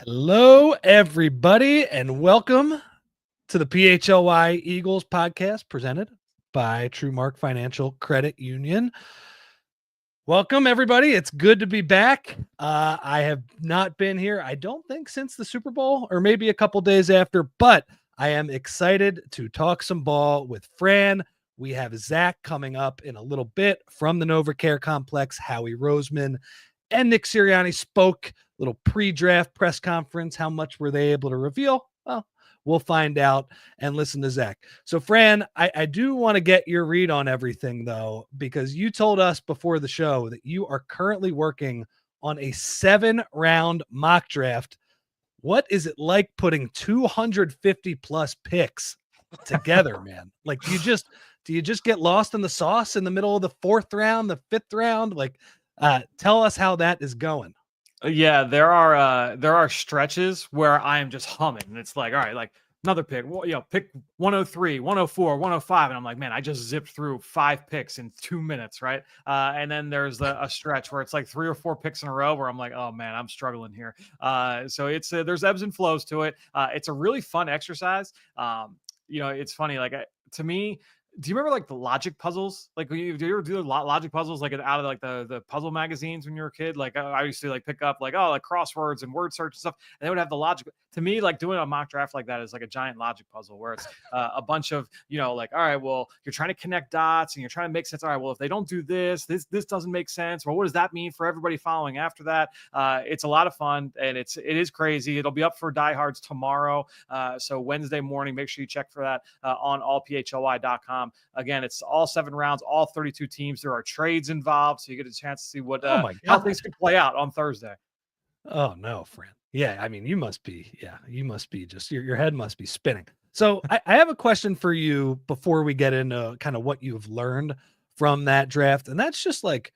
Hello, everybody, and welcome to the PHLY Eagles podcast presented by TrueMark Financial Credit Union. Welcome, everybody. It's good to be back. I have not been here, I don't think, since the Super Bowl or maybe a couple days after, but I am excited to talk some ball with Fran. We have Zach coming up in a little bit from the NovaCare Complex. Howie Roseman and Nick Sirianni spoke, little pre-draft press conference. How much were they able to reveal? Well, we'll find out and listen to Zach. So, Fran, I do want to get your read on everything, though, because you told us before the show that you are currently working on a 7-round mock draft. What is it like putting 250 plus picks together, man? Like, do you just get lost in the sauce in the middle of the 4th round, the 5th round? Like, tell us how that is going. Yeah, there are stretches where I am just humming, and it's like, all right, like another pick, pick 103, 104, 105, and I'm like, man, I just zipped through 5 picks in 2 minutes, right? And then there's a stretch where it's like 3 or 4 picks in a row where I'm like, oh man, I'm struggling here. So it's there's ebbs and flows to it. It's a really fun exercise. It's funny, like to me. Do you remember like the logic puzzles? Like, do you ever do logic puzzles like out of like the puzzle magazines when you were a kid? Like I used to like pick up like crosswords and word search and stuff, and they would have the logic. To me, like doing a mock draft like that is like a giant logic puzzle where it's a bunch of like, all right, well, you're trying to connect dots and you're trying to make sense. All right, well, if they don't do this doesn't make sense. Well, what does that mean for everybody following after that? It's a lot of fun and it is crazy. It'll be up for diehards tomorrow. So Wednesday morning, make sure you check for that on allphly.com. Again, it's all 7 rounds, all 32 teams. There are trades involved, so you get a chance to see what how things could play out on Thursday. Oh no, Fran. Yeah, I mean, you must be just your head must be spinning. So I have a question for you before we get into kind of what you've learned from that draft, and that's just like,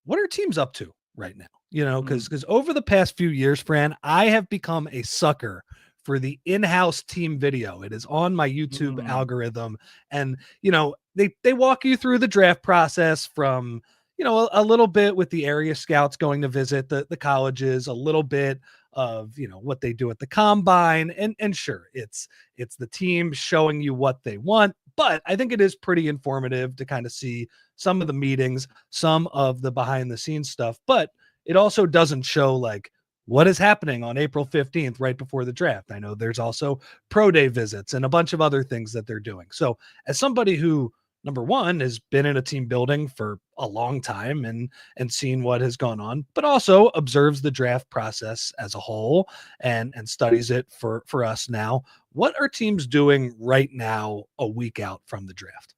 what are teams up to right now? Because over the past few years, Fran, I have become a sucker for the in-house team video. It is on my YouTube algorithm, and they walk you through the draft process from a little bit with the area scouts going to visit the colleges, a little bit of what they do at the combine, and sure, it's the team showing you what they want, but I think it is pretty informative to kind of see some of the meetings, some of the behind the scenes stuff, but it also doesn't show like what is happening on April 15th right before the draft. I know there's also pro day visits and a bunch of other things that they're doing. So as somebody who, number one, has been in a team building for a long time and seen what has gone on, but also observes the draft process as a whole and studies it for us now. What are teams doing right now a week out from the draft?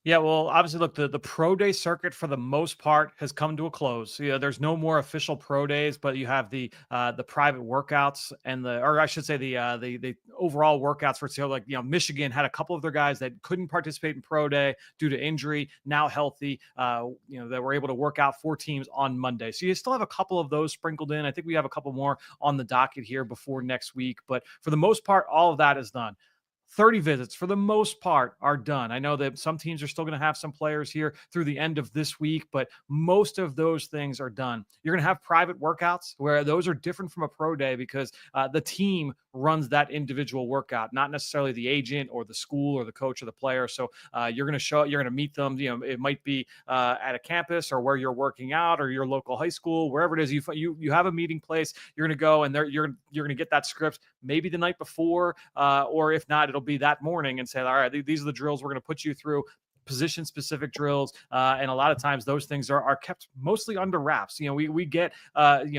Yeah, well, obviously, look, the pro day circuit for the most part has come to a close. There's no more official pro days, but you have the private workouts and or I should say the overall workouts for sale. Like Michigan had a couple of their guys that couldn't participate in pro day due to injury, now healthy. That were able to work out 4 teams on Monday. So you still have a couple of those sprinkled in. I think we have a couple more on the docket here before next week, but for the most part, all of that is done. 30 visits for the most part are done. I know that some teams are still going to have some players here through the end of this week, but most of those things are done. You're going to have private workouts where those are different from a pro day because the team runs that individual workout, not necessarily the agent or the school or the coach or the player. So you're going to meet them. It might be at a campus or where you're working out or your local high school, wherever it is. You have a meeting place. You're going to go and you're going to get that script maybe the night before, or if not, it'll be that morning and say, all right, these are the drills we're going to put you through, position specific drills. And a lot of times those things are kept mostly under wraps. We get,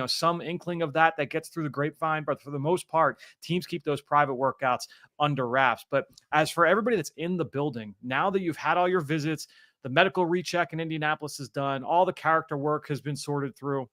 some inkling of that gets through the grapevine, but for the most part, teams keep those private workouts under wraps. But as for everybody that's in the building, now that you've had all your visits, the medical recheck in Indianapolis is done, all the character work has been sorted through.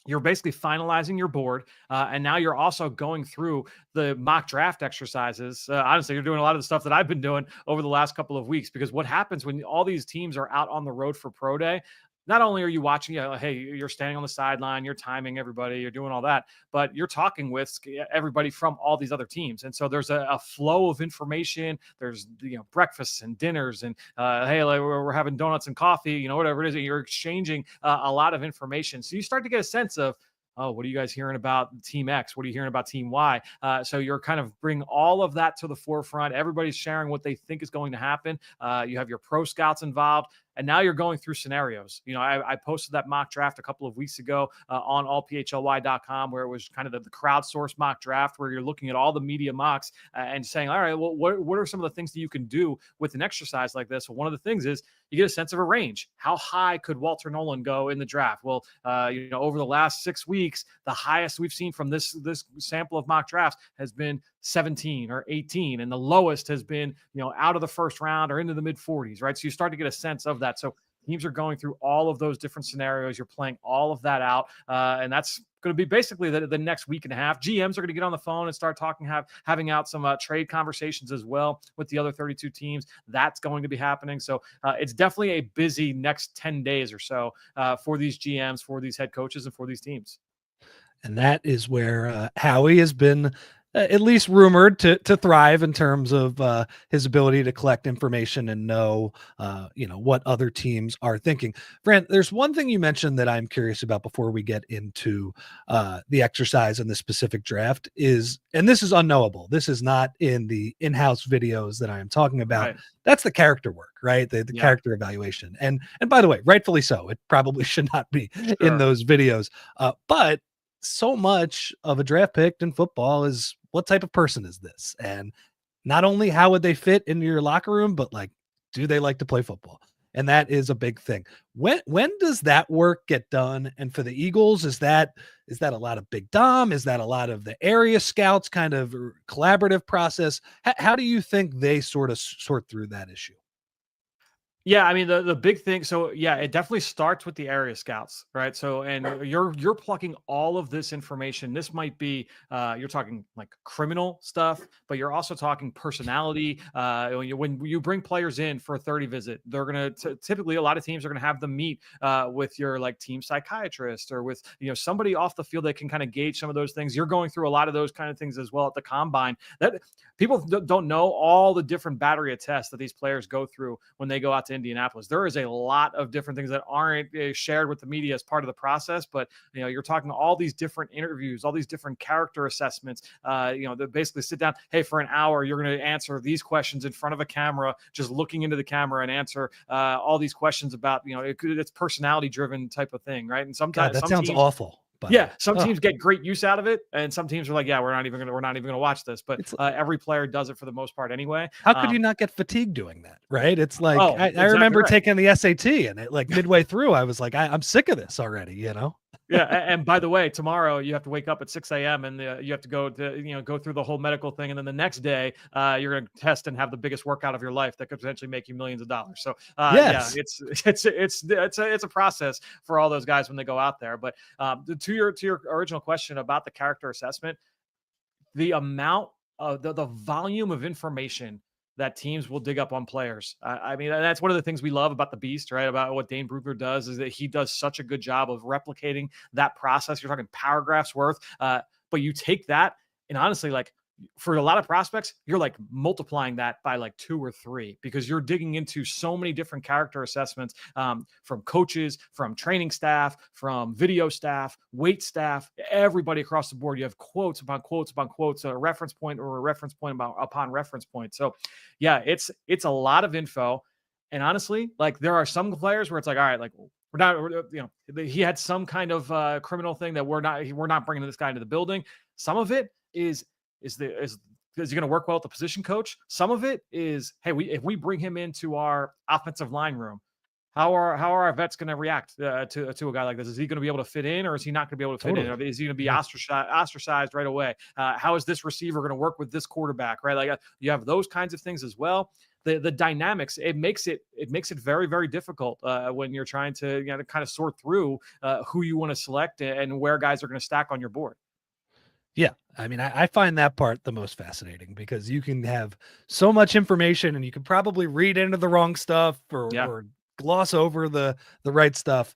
You're basically finalizing your board, and now you're also going through the mock draft exercises. Honestly, you're doing a lot of the stuff that I've been doing over the last couple of weeks, because what happens when all these teams are out on the road for pro day, not only are you watching, hey, you're standing on the sideline, you're timing everybody, you're doing all that, but you're talking with everybody from all these other teams. And so there's a flow of information. There's, breakfasts and dinners and, hey, like we're having donuts and coffee, whatever it is. You're exchanging a lot of information. So you start to get a sense of, oh, what are you guys hearing about team X? What are you hearing about team Y? So you're kind of bringing all of that to the forefront. Everybody's sharing what they think is going to happen. You have your pro scouts involved. And now you're going through scenarios. I posted that mock draft a couple of weeks ago on allphly.com, where it was kind of the crowdsourced mock draft, where you're looking at all the media mocks and saying, all right, well, what are some of the things that you can do with an exercise like this? Well, one of the things is you get a sense of a range. How high could Walter Nolan go in the draft? Well, over the last 6 weeks, the highest we've seen from this sample of mock drafts has been 17 or 18, and the lowest has been out of the first round or into the mid 40s, right? So you start to get a sense of that. So teams are going through all of those different scenarios. You're playing all of that out, and that's going to be basically the next week and a half. GMs are going to get on the phone and start talking, having out some trade conversations as well with the other 32 teams. That's going to be happening. So it's definitely a busy next 10 days or so for these GMs, for these head coaches, and for these teams. And that is where Howie has been at least rumored to thrive in terms of his ability to collect information and know, what other teams are thinking. Fran, there's one thing you mentioned that I'm curious about before we get into the exercise and the specific draft and this is unknowable. This is not in the in-house videos that I am talking about. Right. That's the character work, right? The character evaluation. And by the way, rightfully so. It probably should not be in those videos. But so much of a draft pick in football is what type of person is this? And not only how would they fit into your locker room, but do they like to play football? And that is a big thing. When does that work get done? And for the Eagles, is that a lot of Big Dom? Is that a lot of the area scouts kind of collaborative process? How do you think they sort of sort through that issue? Yeah, I mean the big thing. So yeah, it definitely starts with the area scouts, right? So and you're plucking all of this information. This might be you're talking like criminal stuff, but you're also talking personality. When you bring players in for a 30 visit, they're gonna typically a lot of teams are gonna have them meet with your team psychiatrist or with somebody off the field that can kind of gauge some of those things. You're going through a lot of those kind of things as well at the combine. That people don't know all the different battery of tests that these players go through when they go out to Indianapolis. There is a lot of different things that aren't shared with the media as part of the process, but you're talking all these different interviews, all these different character assessments. They basically sit down. Hey, for an hour, you're going to answer these questions in front of a camera, just looking into the camera and answer all these questions about it's personality driven type of thing, right? And sometimes that sounds awful. Some teams get great use out of it, and some teams are like, "Yeah, we're not even gonna watch this." But every player does it for the most part anyway. How could you not get fatigued doing that? Right? It's like I remember taking the SAT, and it midway through, I was like, I'm sick of this already. Yeah, and by the way, tomorrow you have to wake up at 6 a.m. and you have to go through the whole medical thing, and then the next day you're going to test and have the biggest workout of your life that could potentially make you millions of dollars. So yes. It's a process for all those guys when they go out there. But to your original question about the character assessment, the amount of the volume of information that teams will dig up on players. I mean, that's one of the things we love about the Beast, right? About what Dane Brugler does is that he does such a good job of replicating that process. You're talking paragraphs worth, but you take that and honestly, for a lot of prospects, you're multiplying that by 2 or 3 because you're digging into so many different character assessments from coaches, from training staff, from video staff, weight staff, everybody across the board. You have quotes upon quotes upon quotes, a reference point or a reference point upon reference point. So yeah, it's a lot of info. And honestly, there are some players where it's all right, we're not, he had some kind of criminal thing that we're not bringing this guy into the building. Some of it is he going to work well with the position coach? Some of it is, hey, if we bring him into our offensive line room, how are our vets going to react to a guy like this? Is he going to be able to fit in, or is he not going to be able to fit in? Or is he going to be ostracized right away? How is this receiver going to work with this quarterback? Right, you have those kinds of things as well. The dynamics, it makes it very, very difficult when you're trying to kind of sort through who you want to select and where guys are going to stack on your board. Yeah. I mean, I find that part the most fascinating because you can have so much information and you can probably read into the wrong stuff or gloss over the right stuff.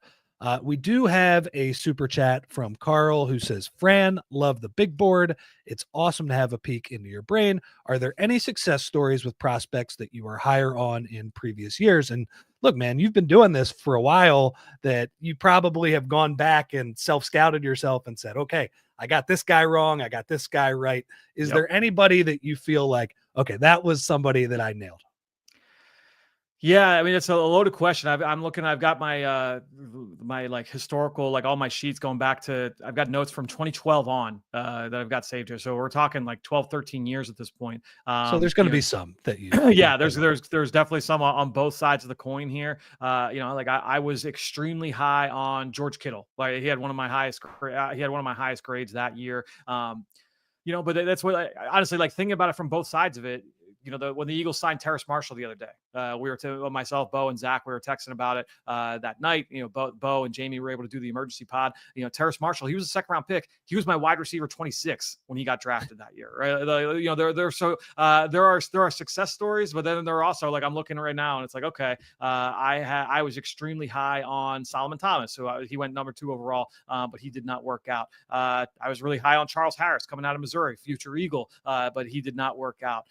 We do have a super chat from Carl who says, Fran, love the big board. It's awesome to have a peek into your brain. Are there any success stories with prospects that you were higher on in previous years? And look, man, you've been doing this for a while, that you probably have gone back and self-scouted yourself and said, okay, I got this guy wrong, I got this guy right. Is there anybody that you feel like, okay, that was somebody that I nailed? Yeah, I mean, it's a loaded question. I'm looking. I've got my like historical, like all my sheets going back to. I've got notes from 2012 on that I've got saved here. So we're talking like 12, 13 years at this point. So there's going to be some that you. Yeah, there's definitely some on both sides of the coin here. Like I was extremely high on George Kittle. Like he had one of my highest. He had one of my highest grades that year. But that's what honestly, like thinking about it from both sides of it. When the Eagles signed Terrace Marshall the other day, we were myself, Bo, and Zach, we were texting about it that night. Bo and Jamie were able to do the emergency pod. Terrace Marshall, he was a second-round pick. He was my wide receiver 26 when he got drafted that year. Right? There are success stories, but then there are also, like, I'm looking right now, and it's like, okay, I was extremely high on Solomon Thomas, who he went number 2 overall, but he did not work out. I was really high on Charles Harris coming out of Missouri, future Eagle, but he did not work out.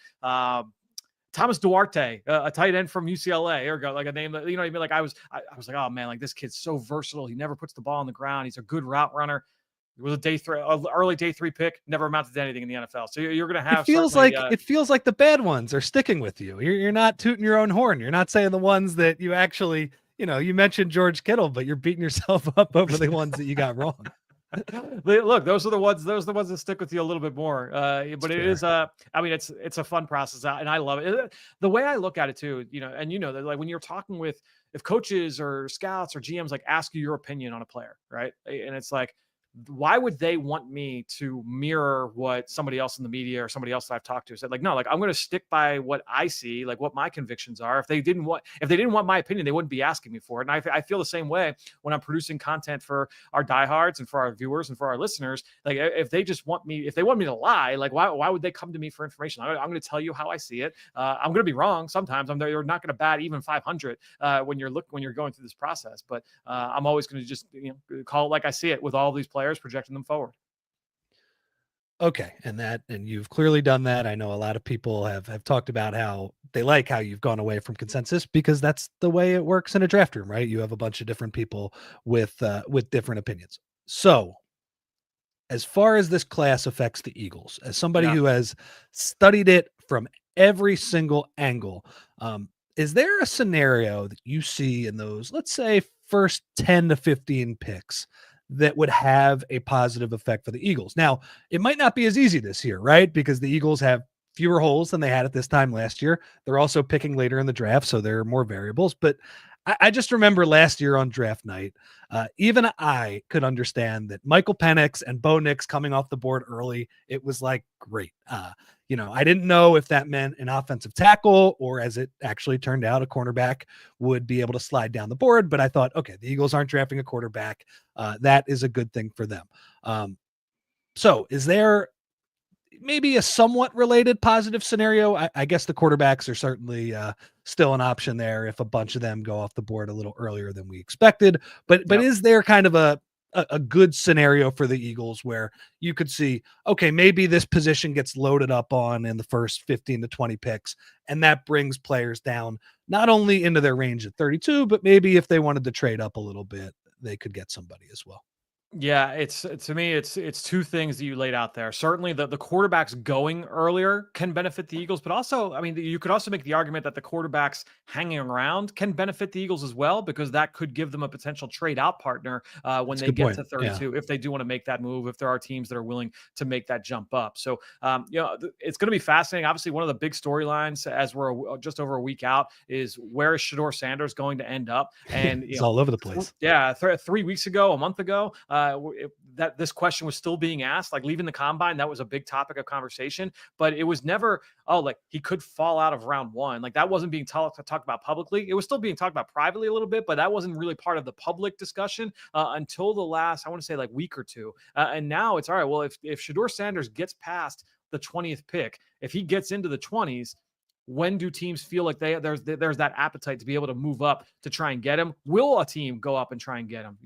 Thomas Duarte, a tight end from UCLA, like a name that, what I mean? Like I was like, oh man, like this kid's so versatile. He never puts the ball on the ground. He's a good route runner. It was early day 3 pick, never amounted to anything in the NFL. So you're going to have, it feels like the bad ones are sticking with you. You're not tooting your own horn. You're not saying the ones that you actually, you mentioned George Kittle, but you're beating yourself up over the ones that you got wrong. Look, those are the ones that stick with you a little bit more. But it is it's a fun process, and I love it. The way I look at it too, that like when you're talking with, if coaches or scouts or GMs like ask you your opinion on a player, right? And it's like, why would they want me to mirror what somebody else in the media or somebody else that I've talked to said? Like, no, like I'm going to stick by what I see, like what my convictions are. If they didn't want my opinion, they wouldn't be asking me for it. And I feel the same way when I'm producing content for our diehards and for our viewers and for our listeners. Like if they want me to lie, like why would they come to me for information? I'm going to tell you how I see it. I'm going to be wrong sometimes. You're not going to bat even 500 when you're going through this process. But I'm always going to just call it like I see it with all these players, projecting them forward. Okay. And you've clearly done that. I know a lot of people have talked about how they like how you've gone away from consensus, because that's the way it works in a draft room, right? You have a bunch of different people with different opinions. So as far as this class affects the Eagles, as somebody who has studied it from every single angle, is there a scenario that you see in those, let's say, first 10 to 15 picks that would have a positive effect for the Eagles? Now, it might not be as easy this year, right? Because the Eagles have fewer holes than they had at this time last year. They're also picking later in the draft, so there are more variables. But I just remember last year on draft night, even I could understand that Michael Penix and Bo Nix coming off the board early. It was like, great. I didn't know if that meant an offensive tackle or, as it actually turned out, a cornerback would be able to slide down the board. But I thought, okay, the Eagles aren't drafting a quarterback. That is a good thing for them. So is there maybe a somewhat related positive scenario? I guess the quarterbacks are certainly still an option there if a bunch of them go off the board a little earlier than we expected. But is there kind of a good scenario for the Eagles where you could see, okay, maybe this position gets loaded up on in the first 15 to 20 picks, and that brings players down not only into their range at 32, but maybe if they wanted to trade up a little bit, they could get somebody as well? Yeah, to me, it's 2 things that you laid out there. Certainly, the quarterbacks going earlier can benefit the Eagles, but also, I mean, you could also make the argument that the quarterbacks hanging around can benefit the Eagles as well, because that could give them a potential trade out partner when they get to 32, if they do want to make that move, if there are teams that are willing to make that jump up. So, it's going to be fascinating. Obviously, one of the big storylines as we're just over a week out is, where is Shedeur Sanders going to end up? And it's all over the place. Yeah, 3 weeks ago, a month ago, that this question was still being asked, like leaving the combine, that was a big topic of conversation, but it was never, like he could fall out of round 1. Like that wasn't being talked about publicly. It was still being talked about privately a little bit, but that wasn't really part of the public discussion until the last, I want to say, like week or two. And now it's all right. Well, if Shedeur Sanders gets past the 20th pick, if he gets into the 20s, when do teams feel like there's that appetite to be able to move up to try and get him? Will a team go up and try and get him?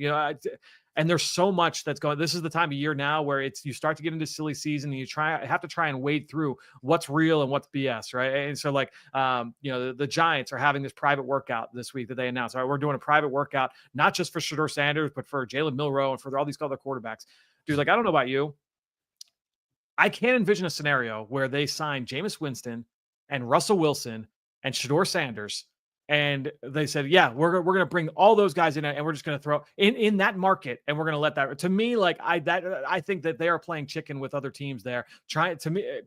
And there's so much that's going. This is the time of year now where you start to get into silly season, and you have to try and wade through what's real and what's BS, right? And so, like, the Giants are having this private workout this week that they announced. All right, we're doing a private workout, not just for Shedeur Sanders, but for Jalen Milroe and for all these other quarterbacks. Dude, like, I don't know about you, I can't envision a scenario where they sign Jameis Winston and Russell Wilson and Shedeur Sanders, and they said, yeah, we're going to bring all those guys in, and we're just going to throw in that market, and we're going to let that. To me, like, I think that they are playing chicken with other teams there,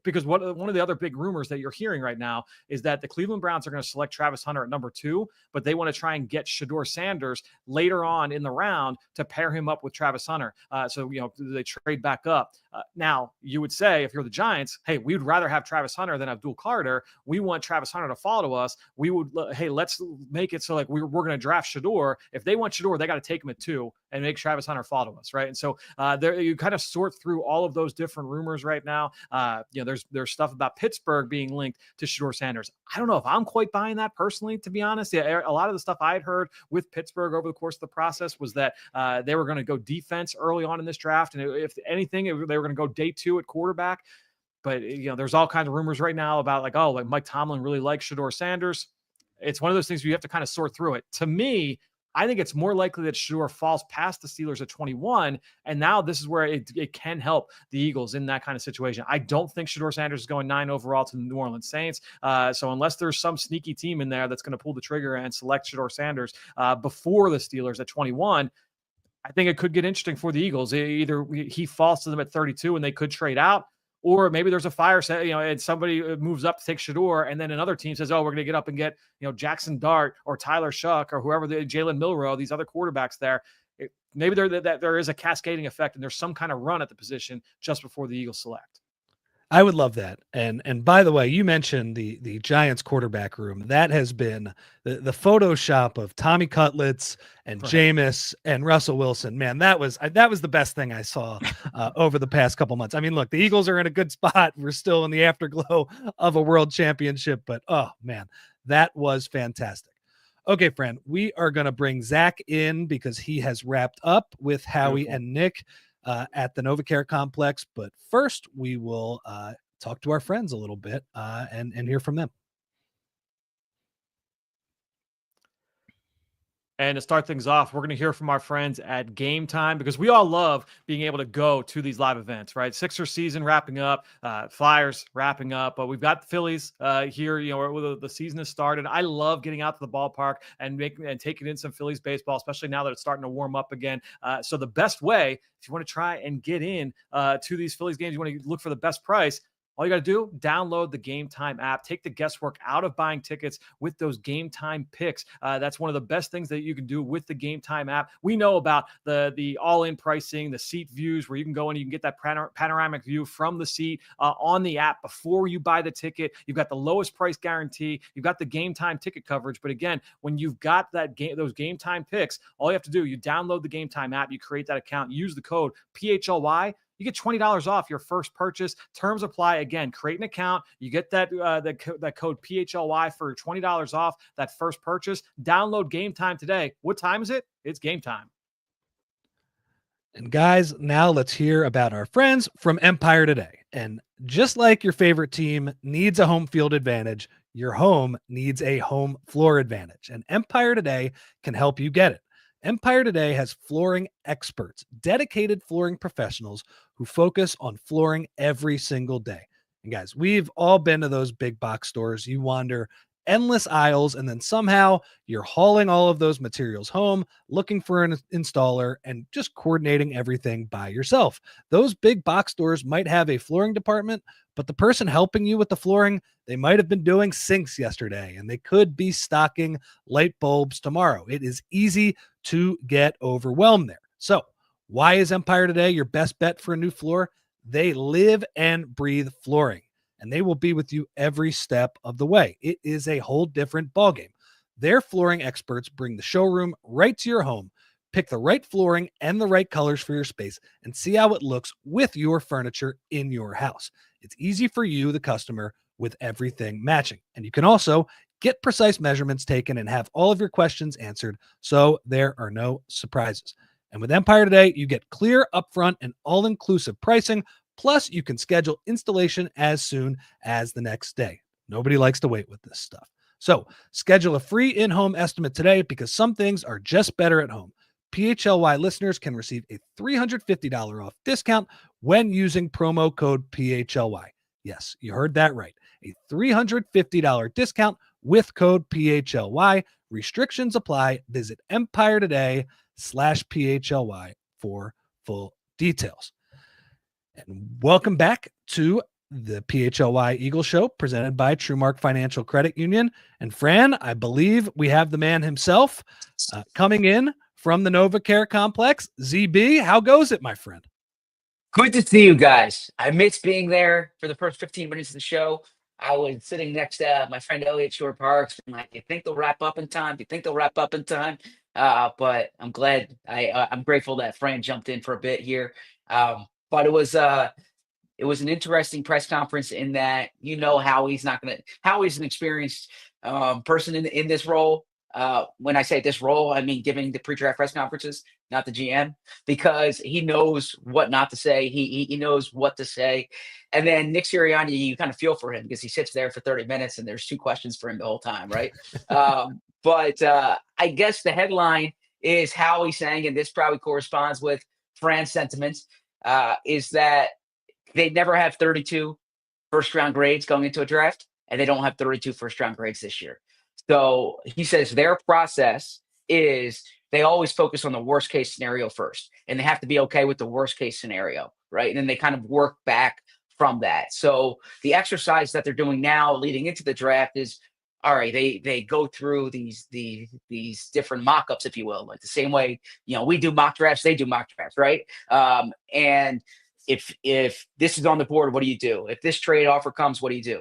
because one of the other big rumors that you're hearing right now is that the Cleveland Browns are going to select Travis Hunter at number 2, but they want to try and get Shedeur Sanders later on in the round to pair him up with Travis Hunter. So they trade back up. Now you would say, if you're the Giants, hey, we would rather have Travis Hunter than Abdul Carter. We want Travis Hunter to follow us. We would, hey, let's make it so like we're going to draft Shedeur. If they want Shedeur, they got to take him at 2 and make Travis Hunter follow us, right? And so there you kind of sort through all of those different rumors right now. There's stuff about Pittsburgh being linked to Shedeur Sanders. I don't know if I'm quite buying that personally, to be honest. Yeah, a lot of the stuff I had heard with Pittsburgh over the course of the process was that they were going to go defense early on in this draft, and if anything, they were going to go day 2 at quarterback. But there's all kinds of rumors right now about like Mike Tomlin really likes Shedeur Sanders. It's one of those things where you have to kind of sort through it. To me, I think it's more likely that Shedeur falls past the Steelers at 21, and now this is where it can help the Eagles in that kind of situation. I don't think Shedeur Sanders is going 9 overall to the New Orleans Saints. So unless there's some sneaky team in there that's going to pull the trigger and select Shedeur Sanders before the Steelers at 21, I think it could get interesting for the Eagles. Either he falls to them at 32 and they could trade out, or maybe there's a fire set, and somebody moves up to take Shedeur, and then another team says, oh, we're going to get up and get, Jackson Dart or Tyler Shuck or whoever, Jalen Milroe, these other quarterbacks there. Maybe there is a cascading effect, and there's some kind of run at the position just before the Eagles select. I would love that. And by the way, you mentioned the Giants quarterback room. That has been the Photoshop of Tommy Cutlets and right. Jameis and Russell Wilson. Man, that was the best thing I saw over the past couple months. I mean, look, the Eagles are in a good spot. We're still in the afterglow of a world championship, but oh man, that was fantastic. Okay, Fran, we are going to bring Zach in because he has wrapped up with Howie and Nick at the NovaCare complex. But first, we will talk to our friends a little bit and hear from them. And to start things off, we're going to hear from our friends at Game Time, because we all love being able to go to these live events, right? Sixers season wrapping up, Flyers wrapping up, but we've got the Phillies here, where the season has started. I love getting out to the ballpark and taking in some Phillies baseball, especially now that it's starting to warm up again. So the best way, if you want to try and get in to these Phillies games, you want to look for the best price. All you got to do, download the Game Time app. Take the guesswork out of buying tickets with those Game Time picks. That's one of the best things that you can do with the Game Time app. We know about the all-in pricing, the seat views, where you can go and you can get that panoramic view from the seat on the app before you buy the ticket. You've got the lowest price guarantee. You've got the Game Time ticket coverage. But again, when you've got those Game Time picks, all you have to do, you download the Game Time app, you create that account, use the code PHLY. You get $20 off your first purchase. Terms apply. Again, create an account. You get that code PHLY for $20 off that first purchase. Download Game Time today. What time is it? It's game time. And guys, now let's hear about our friends from Empire Today. And just like your favorite team needs a home field advantage, your home needs a home floor advantage. And Empire Today can help you get it. Empire Today has flooring experts, dedicated flooring professionals who focus on flooring every single day. And guys, we've all been to those big box stores. You wander endless aisles, and then somehow you're hauling all of those materials home, looking for an installer, and just coordinating everything by yourself. Those big box stores might have a flooring department, but the person helping you with the flooring, they might have been doing sinks yesterday, and they could be stocking light bulbs tomorrow. It is easy to get overwhelmed there. So why is Empire Today your best bet for a new floor? They live and breathe flooring, and they will be with you every step of the way. It is a whole different ballgame. Their flooring experts bring the showroom right to your home, pick the right flooring and the right colors for your space, and see how it looks with your furniture in your house. It's easy for you, the customer, with everything matching. And you can also get precise measurements taken and have all of your questions answered, so there are no surprises. And with Empire Today, you get clear, upfront, and all-inclusive pricing, plus you can schedule installation as soon as the next day. Nobody likes to wait with this stuff. So schedule a free in-home estimate today, because some things are just better at home. PHLY listeners can receive a $350 off discount when using promo code PHLY. Yes, you heard that right. A $350 discount with code PHLY. Restrictions apply. Visit empiretoday.com/PHLY for full details. And welcome back to the PHLY Eagle Show, presented by TrueMark Financial Credit Union. And Fran, I believe we have the man himself coming in from the NovaCare Complex. ZB, how goes it, my friend? Good to see you guys. I missed being there for the first 15 minutes of the show. I was sitting next to my friend Elliot Shore Parks. I'm like, you think they'll wrap up in time? Do you think they'll wrap up in time? But I'm glad. I'm grateful that Fran jumped in for a bit here. But it was an interesting press conference in that, Howie's an experienced person in this role. When I say this role, I mean giving the pre-draft press conferences, not the GM, because he knows what not to say. He knows what to say. And then Nick Sirianni, you kind of feel for him because he sits there for 30 minutes and there's 2 questions for him the whole time, right? But I guess the headline is Howie saying, and this probably corresponds with Fran's sentiments, is that they never have 32 first-round grades going into a draft, and they don't have 32 first-round grades this year. So he says their process is they always focus on the worst case scenario first, and they have to be okay with the worst case scenario, right? And then they kind of work back from that. So the exercise that they're doing now leading into the draft is, all right, they go through these different mock-ups, if you will, like the same way, we do mock drafts, they do mock drafts, right? And if this is on the board, what do you do? If this trade offer comes, what do you do?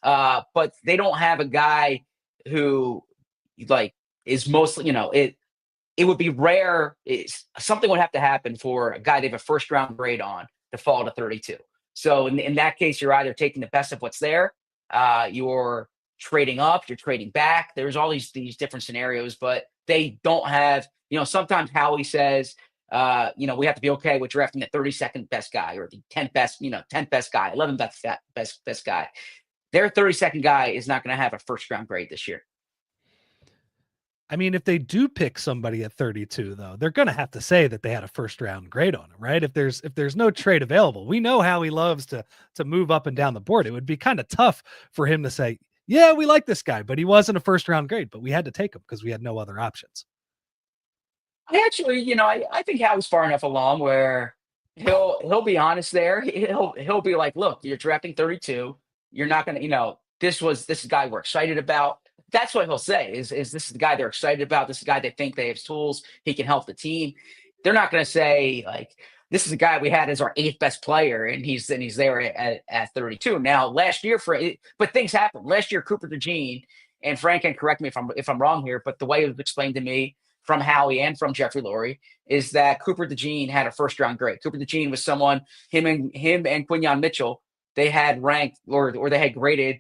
But they don't have a guy who is mostly, it would be rare. Something would have to happen for a guy they have a first round grade on to fall to 32. So in that case, you're either taking the best of what's there, you're trading up, you're trading back. There's all these different scenarios, but they don't have, sometimes Howie says, we have to be okay with drafting the 32nd best guy or the 10th best, 10th best guy, 11th best guy. Their 32nd guy is not going to have a first round grade this year. I mean, if they do pick somebody at 32, though, they're going to have to say that they had a first round grade on him, right? If there's no trade available, we know how he loves to move up and down the board. It would be kind of tough for him to say, yeah, we like this guy, but he wasn't a first round grade, but we had to take him because we had no other options. I actually, I think Howie's far enough along where he'll be honest there. He'll be like, look, you're drafting 32. You're not going to, this is a guy we're excited about. That's what he'll say is this is the guy they're excited about. This is the guy they think they have tools. He can help the team. They're not going to say like, this is a guy we had as our 8th best player. And he's there at 32. Now last year but things happen. Last year, Cooper DeJean, and Frank can correct me if I'm wrong here, but the way it was explained to me from Howie and from Jeffrey Lurie is that Cooper DeJean had a first round grade. Cooper DeJean was someone, him and Quinyon Mitchell, they had ranked or they had graded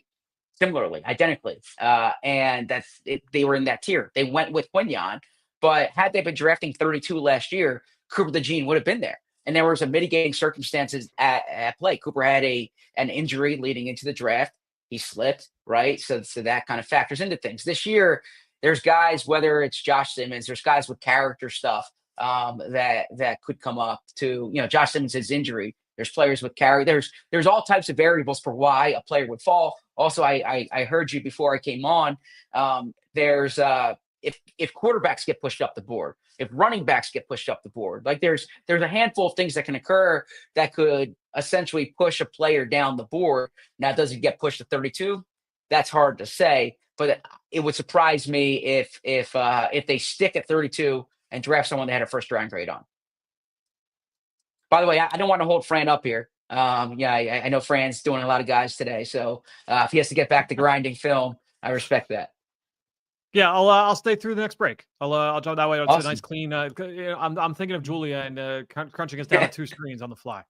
similarly, identically. And that's it. They were in that tier. They went with Quinyon, but had they been drafting 32 last year, Cooper DeJean would have been there. And there was a mitigating circumstances at play. Cooper had an injury leading into the draft. He slipped, right? So that kind of factors into things. This year, there's guys, whether it's Josh Simmons, there's guys with character stuff that could come up to, Josh Simmons' injury. There's players with character. There's all types of variables for why a player would fall. Also, I heard you before I came on. There's if quarterbacks get pushed up the board, if running backs get pushed up the board, like there's a handful of things that can occur that could essentially push a player down the board. Now, does he get pushed to 32? That's hard to say, but it would surprise me if they stick at 32 and draft someone they had a first round grade on. By the way, I don't want to hold Fran up here. I know Fran's doing a lot of guys today, so if he has to get back to grinding film, I respect that. Yeah, I'll stay through the next break. I'll jump that way. It's Awesome. a nice clean. I'm thinking of Julia and crunching us down to 2 screens on the fly.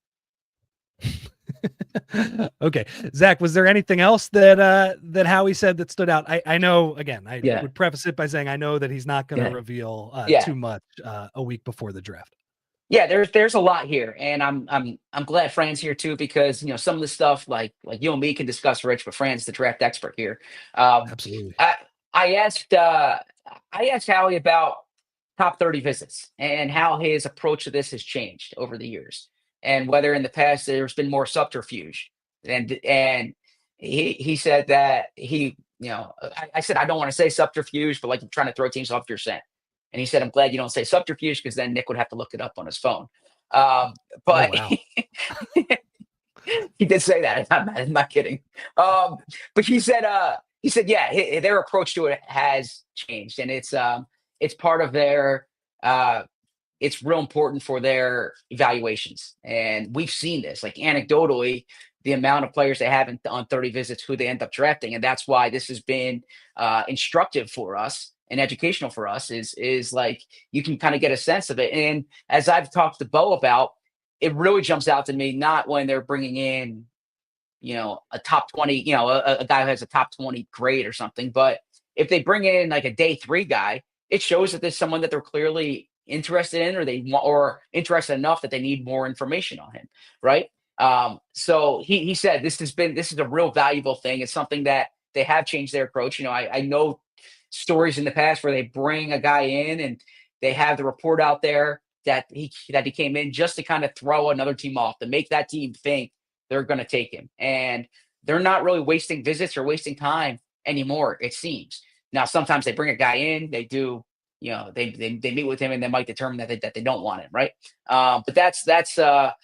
Okay. Zach, was there anything else that Howie said that stood out? I know, again, I Yeah. would preface it by saying I know that he's not going to Yeah. reveal Yeah. too much a week before the draft. Yeah, there's a lot here, and I'm glad Fran's here too, because some of the stuff like you and me can discuss, Rich, but Fran's the draft expert here. Absolutely. I I asked Howie about top 30 visits and how his approach to this has changed over the years, and whether in the past there's been more subterfuge. And he said that I said I don't want to say subterfuge, but like you're trying to throw teams off your scent. And he said, I'm glad you don't say subterfuge because then Nick would have to look it up on his phone. Um, Oh, but wow. he did say that. I'm not kidding. But he said, yeah, their approach to it has changed, and it's part of their it's real important for their evaluations. And we've seen this, like anecdotally, the amount of players they have on 30 visits who they end up drafting. And that's why this has been instructive for us and educational for us is like you can kind of get a sense of it. And as I've talked to Bo about, it really jumps out to me, not when they're bringing in, a top 20, a guy who has a top 20 grade or something, but if they bring in like a day 3 guy, it shows that there's someone that they're clearly interested in, or they want, or interested enough that they need more information on him, right? So he said this is a real valuable thing. It's something that they have changed their approach. I know stories in the past where they bring a guy in and they have the report out there that he came in just to kind of throw another team off, to make that team think they're going to take him, and they're not really wasting visits or wasting time anymore, it seems. Now sometimes they bring a guy in, they do, they meet with him and they might determine that they don't want him, right? But that's a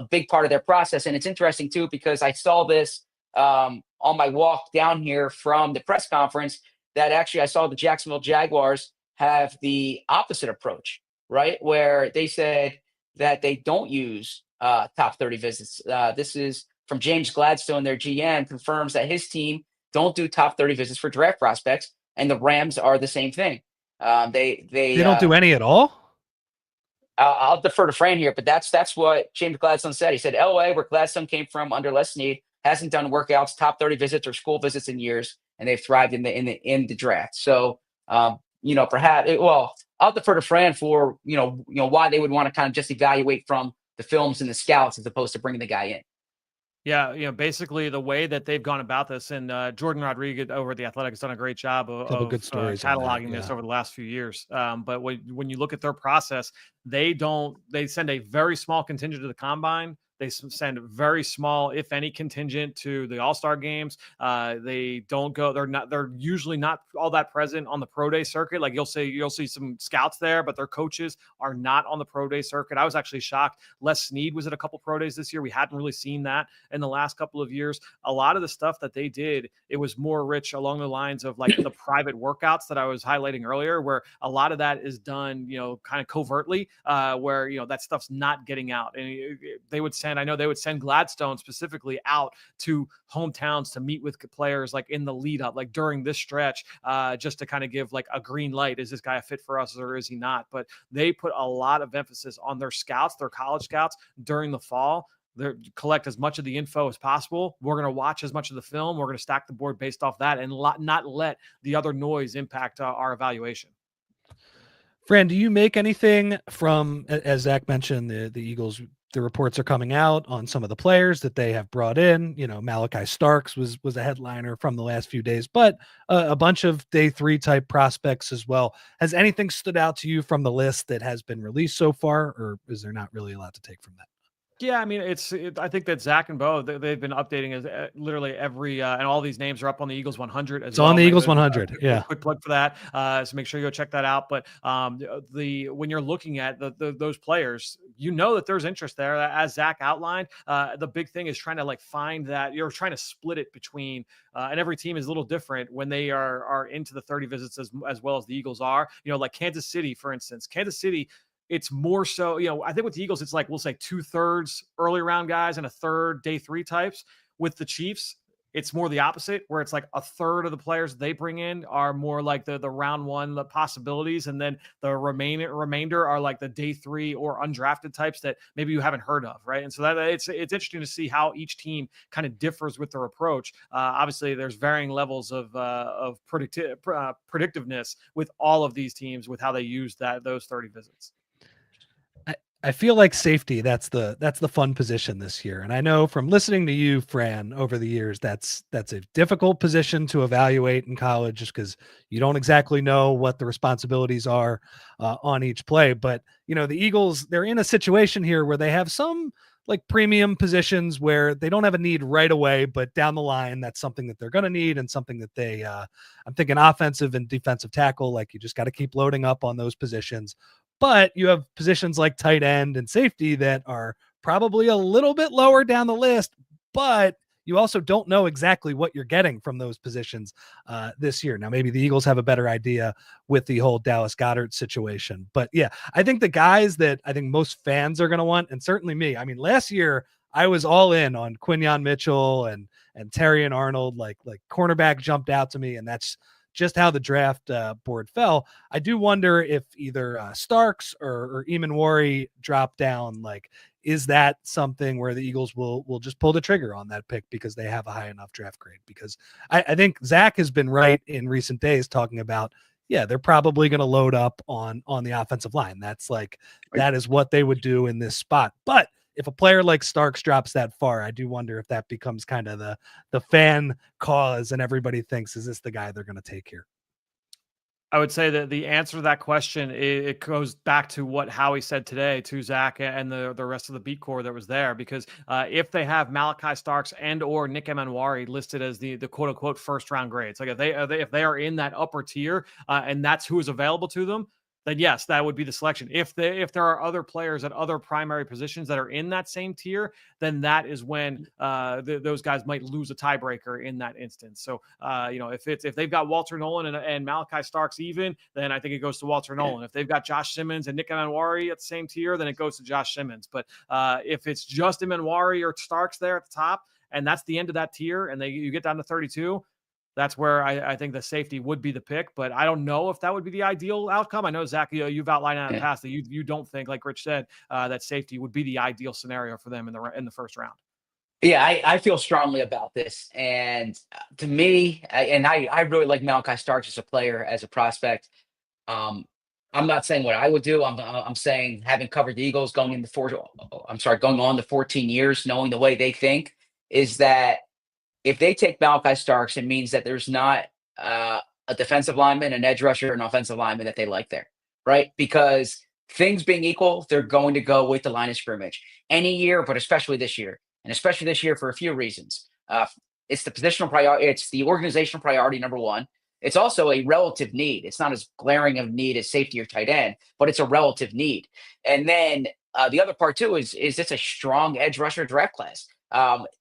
big part of their process. And it's interesting too, because I saw this on my walk down here from the press conference, that actually I saw the Jacksonville Jaguars have the opposite approach, right? Where they said that they don't use top 30 visits. This is from James Gladstone, their GM, confirms that his team don't do top 30 visits for draft prospects, and the Rams are the same thing. They don't do any at all? I'll defer to Fran here, but that's what James Gladstone said. He said LA, where Gladstone came from under Les Snead, hasn't done workouts, top 30 visits or school visits in years, and they've thrived in the draft. So perhaps I'll defer to Fran for why they would want to kind of just evaluate from the films and the scouts as opposed to bringing the guy in. Yeah, basically the way that they've gone about this, and Jordan Rodriguez over at The Athletic has done a great job of good stories on that, cataloging this over the last few years. But when you look at their process, they send a very small contingent to the combine. They send very small, if any, contingent to the All-Star games. They don't go. They're usually not all that present on the pro day circuit. Like you'll see some scouts there, but their coaches are not on the pro day circuit. I was actually shocked. Les Snead was at a couple pro days this year. We hadn't really seen that in the last couple of years. A lot of the stuff that they did, it was more rich along the lines of like the private workouts that I was highlighting earlier, where a lot of that is done, kind of covertly, where that stuff's not getting out. And I know they would send Gladstone specifically out to hometowns to meet with players like in the lead up, like during this stretch, just to kind of give like a green light. Is this guy a fit for us or is he not? But they put a lot of emphasis on their scouts, their college scouts during the fall. They collect as much of the info as possible. We're going to watch as much of the film. We're going to stack the board based off that and not let the other noise impact our evaluation. Fran, do you make anything from, as Zach mentioned, the Eagles, the reports are coming out on some of the players that they have brought in. Malachi Starks was a headliner from the last few days, but a bunch of day 3 type prospects as well. Has anything stood out to you from the list that has been released so far, or is there not really a lot to take from that? Yeah, I mean, I think that Zach and Bo, they've been updating as literally every, and all these names are up on the Eagles 100 as well. On the Eagles 100, yeah. Quick plug for that. So make sure you go check that out. But when you're looking at those players, that there's interest there. As Zach outlined, the big thing is trying to like find that you're trying to split it between, and every team is a little different when they are into the 30 visits as well as the Eagles are. Like Kansas City, for instance. Kansas City, it's more so, I think with the Eagles, it's like, we'll say 2/3 early round guys and 1/3 day 3 types. With the Chiefs, it's more the opposite, where it's like a third of the players they bring in are more like the round one, the possibilities. And then the remainder are like the day 3 or undrafted types that maybe you haven't heard of. Right. And so that it's interesting to see how each team kind of differs with their approach. Obviously there's varying levels of predictiveness with all of these teams with how they use those 30 visits. I feel like safety, that's the fun position this year. And I know from listening to you, Fran, over the years, that's a difficult position to evaluate in college just because you don't exactly know what the responsibilities are on each play. But, the Eagles, they're in a situation here where they have some like premium positions where they don't have a need right away, but down the line, that's something that they're going to need and something that I'm thinking offensive and defensive tackle, like you just got to keep loading up on those positions. But you have positions like tight end and safety that are probably a little bit lower down the list, but you also don't know exactly what you're getting from those positions this year. Now, maybe the Eagles have a better idea with the whole Dallas Goedert situation. But yeah, I think the guys that I think most fans are going to want, and certainly me, I mean, last year I was all in on Quinyon Mitchell and Terry and Arnold, like cornerback jumped out to me, and that's just how the draft board fell. I do wonder if either Starks or Eamon drop down. Like, is that something where the Eagles will just pull the trigger on that pick because they have a high enough draft grade? Because I think Zach has been right in recent days talking about, yeah, they're probably going to load up on the offensive line. That's that is what they would do in this spot. But if a player like Starks drops that far, I do wonder if that becomes kind of the fan cause and everybody thinks, is this the guy they're going to take here? I would say that the answer to that question, it goes back to what Howie said today to Zach and the rest of the beat core that was there. Because if they have Malachi Starks and or Nick Emanwari listed as the quote unquote first round grades, like if they are in that upper tier and that's who is available to them, then yes, that would be the selection. If there are other players at other primary positions that are in that same tier, then that is when those guys might lose a tiebreaker in that instance. So if they've got Walter Nolan and Malachi Starks even, then I think it goes to Walter Nolan. If they've got Josh Simmons and Nick Emanwari at the same tier, then it goes to Josh Simmons. But if it's just Emanwari or Starks there at the top, and that's the end of that tier, and you get down to 32. That's where I think the safety would be the pick, but I don't know if that would be the ideal outcome. I know, Zach, you've outlined in the past that you don't think, like Rich said, that safety would be the ideal scenario for them in the first round. Yeah, I feel strongly about this. And to me, I really like Malachi Starks as a player, as a prospect. Um, I'm not saying what I would do. I'm saying, having covered the Eagles going on the 14 years, knowing the way they think, is that if they take Malachi Starks, it means that there's not a defensive lineman, an edge rusher, an offensive lineman that they like there, right? Because things being equal, they're going to go with the line of scrimmage any year, but especially this year, and especially this year for a few reasons. It's the positional priority. It's the organizational priority, number one. It's also a relative need. It's not as glaring of need as safety or tight end, but it's a relative need. And then the other part too is it's a strong edge rusher draft class.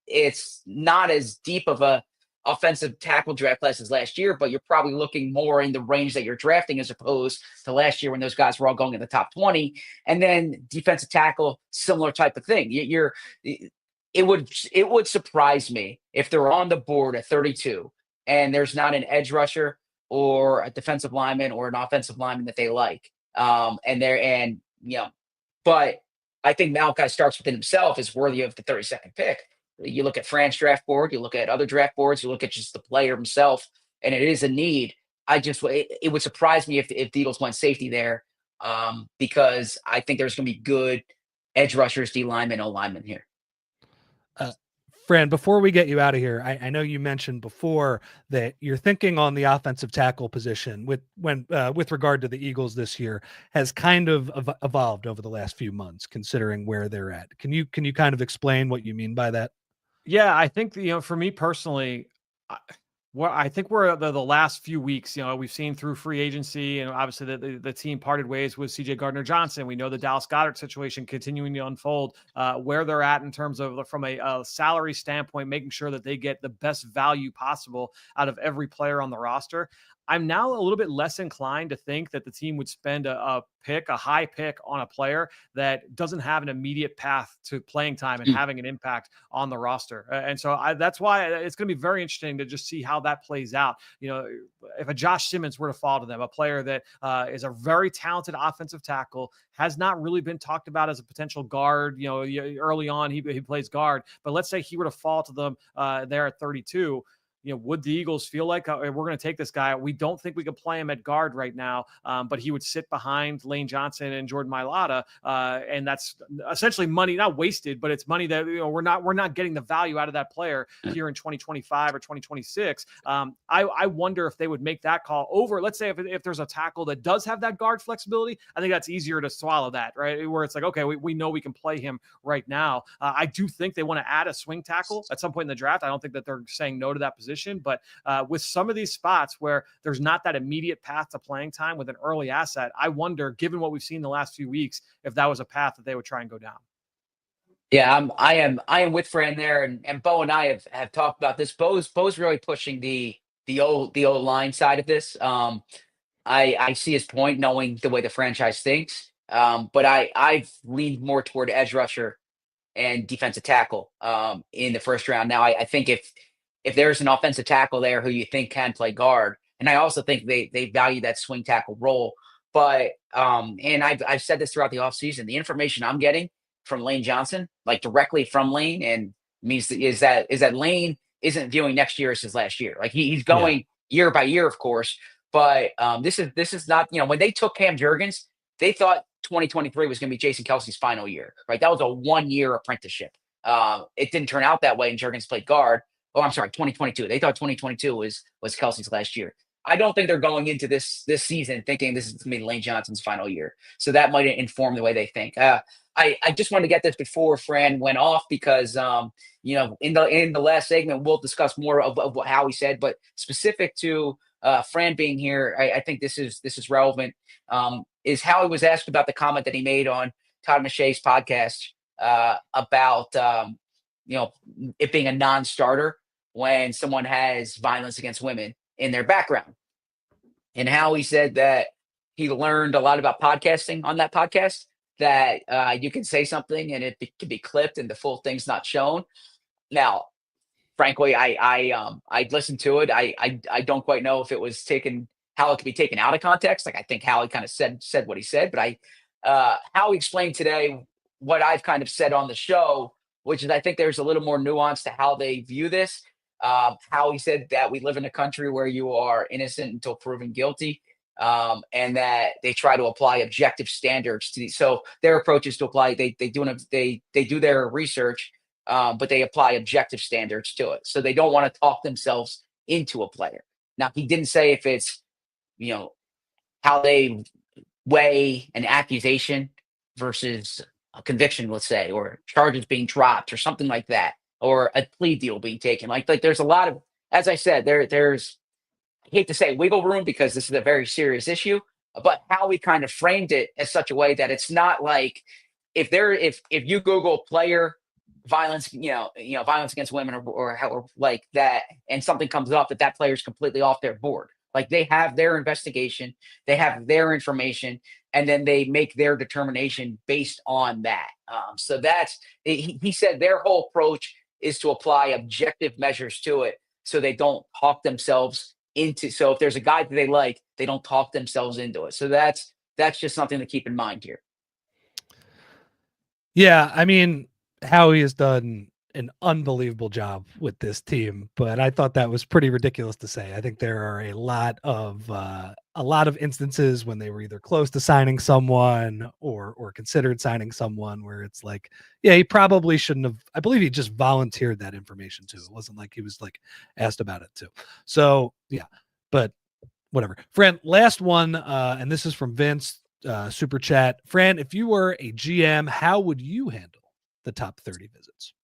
It's not as deep of a offensive tackle draft class as last year, but you're probably looking more in the range that you're drafting as opposed to last year when those guys were all going in the top 20. And then defensive tackle, similar type of thing. It would surprise me if they're on the board at 32 and there's not an edge rusher or a defensive lineman or an offensive lineman that they like. But I think Malachi Starks within himself is worthy of the 32nd pick. You look at Fran's draft board, you look at other draft boards, you look at just the player himself, and it is a need. It would surprise me if the Eagles went safety there, because I think there's going to be good edge rushers, D linemen, O linemen here. Fran, before we get you out of here, I know you mentioned before that you're thinking on the offensive tackle position with regard to the Eagles this year has kind of evolved over the last few months, considering where they're at. Can you kind of explain what you mean by that? Yeah, I think, for me personally, I think we're the last few weeks, we've seen through free agency, and obviously the team parted ways with CJ Gardner-Johnson. We know the Dallas Goedert situation continuing to unfold, where they're at in terms of from a salary standpoint, making sure that they get the best value possible out of every player on the roster. I'm now a little bit less inclined to think that the team would spend a high pick on a player that doesn't have an immediate path to playing time and having an impact on the roster. And so that's why it's going to be very interesting to just see how that plays out. You know, if a Josh Simmons were to fall to them, a player that is a very talented offensive tackle, has not really been talked about as a potential guard. You know, early on he plays guard, but let's say he were to fall to them there at 32. You know, would the Eagles feel like we're going to take this guy? We don't think we could play him at guard right now, but he would sit behind Lane Johnson and Jordan Mailata, and that's essentially money not wasted, but it's money that we're not getting the value out of that player here in 2025 or 2026. I wonder if they would make that call over. Let's say if there's a tackle that does have that guard flexibility, I think that's easier to swallow that, right? Where it's like, okay, we know we can play him right now. I do think they want to add a swing tackle at some point in the draft. I don't think that they're saying no to that position. But with some of these spots where there's not that immediate path to playing time with an early asset, I wonder, given what we've seen the last few weeks, if that was a path that they would try and go down. Yeah, I am with Fran there, and Bo and I have talked about this. Bo's really pushing the old line side of this. I see his point, knowing the way the franchise thinks. But I've leaned more toward edge rusher and defensive tackle in the first round. Now I think if there's an offensive tackle there who you think can play guard, and I also think they value that swing tackle role. But and I've said this throughout the offseason, the information I'm getting from Lane Johnson, like directly from Lane, and is that Lane isn't viewing next year as his last year. Like he's going year by year, of course. But this is not, when they took Cam Jurgens, they thought 2023 was going to be Jason Kelsey's final year, right? That was a 1-year apprenticeship. It didn't turn out that way, and Jurgens played guard. Oh, I'm sorry, 2022. They thought 2022 was Kelsey's last year. I don't think they're going into this season thinking this is going to be Lane Johnson's final year. So that might inform the way they think. I just wanted to get this before Fran went off because in the last segment we'll discuss more of what Howie said, but specific to Fran being here, I think this is relevant. Is Howie was asked about the comment that he made on Todd McShay's podcast about it being a non-starter when someone has violence against women in their background. And Howie said that he learned a lot about podcasting on that podcast, that you can say something and it can be clipped and the full thing's not shown. Now, frankly, I listened to it. I don't quite know if it was how it could be taken out of context. Like, I think Howie kind of said what he said, but Howie explained today what I've kind of said on the show, which is I think there's a little more nuance to how they view this. Howie said that we live in a country where you are innocent until proven guilty, and that they try to apply objective standards to these. So their approach is to apply. They do their research, but they apply objective standards to it. So they don't want to talk themselves into a player. Now, he didn't say if it's how they weigh an accusation versus a conviction, let's say, or charges being dropped or something like that, or a plea deal being taken. Like there's a lot of, as I said, there's, I hate to say wiggle room because this is a very serious issue, but how we kind of framed it as such a way that it's not like if you Google player violence, violence against women or like that, and something comes up that player is completely off their board. Like they have their investigation, they have their information, and then they make their determination based on that. So he said their whole approach is to apply objective measures to it, so they don't talk themselves into. So if there's a guy that they like, they don't talk themselves into it. So that's just something to keep in mind here. Yeah, I mean, Howie has done an unbelievable job with this team, but I thought that was pretty ridiculous to say. I think there are a lot of instances when they were either close to signing someone or considered signing someone where it's like, yeah, he probably shouldn't have. I believe he just volunteered that information too. It wasn't like he was like asked about it too. So yeah, but whatever. Fran, last one, and this is from Vince, super chat. Fran, if you were a GM, how would you handle the top 30 visits?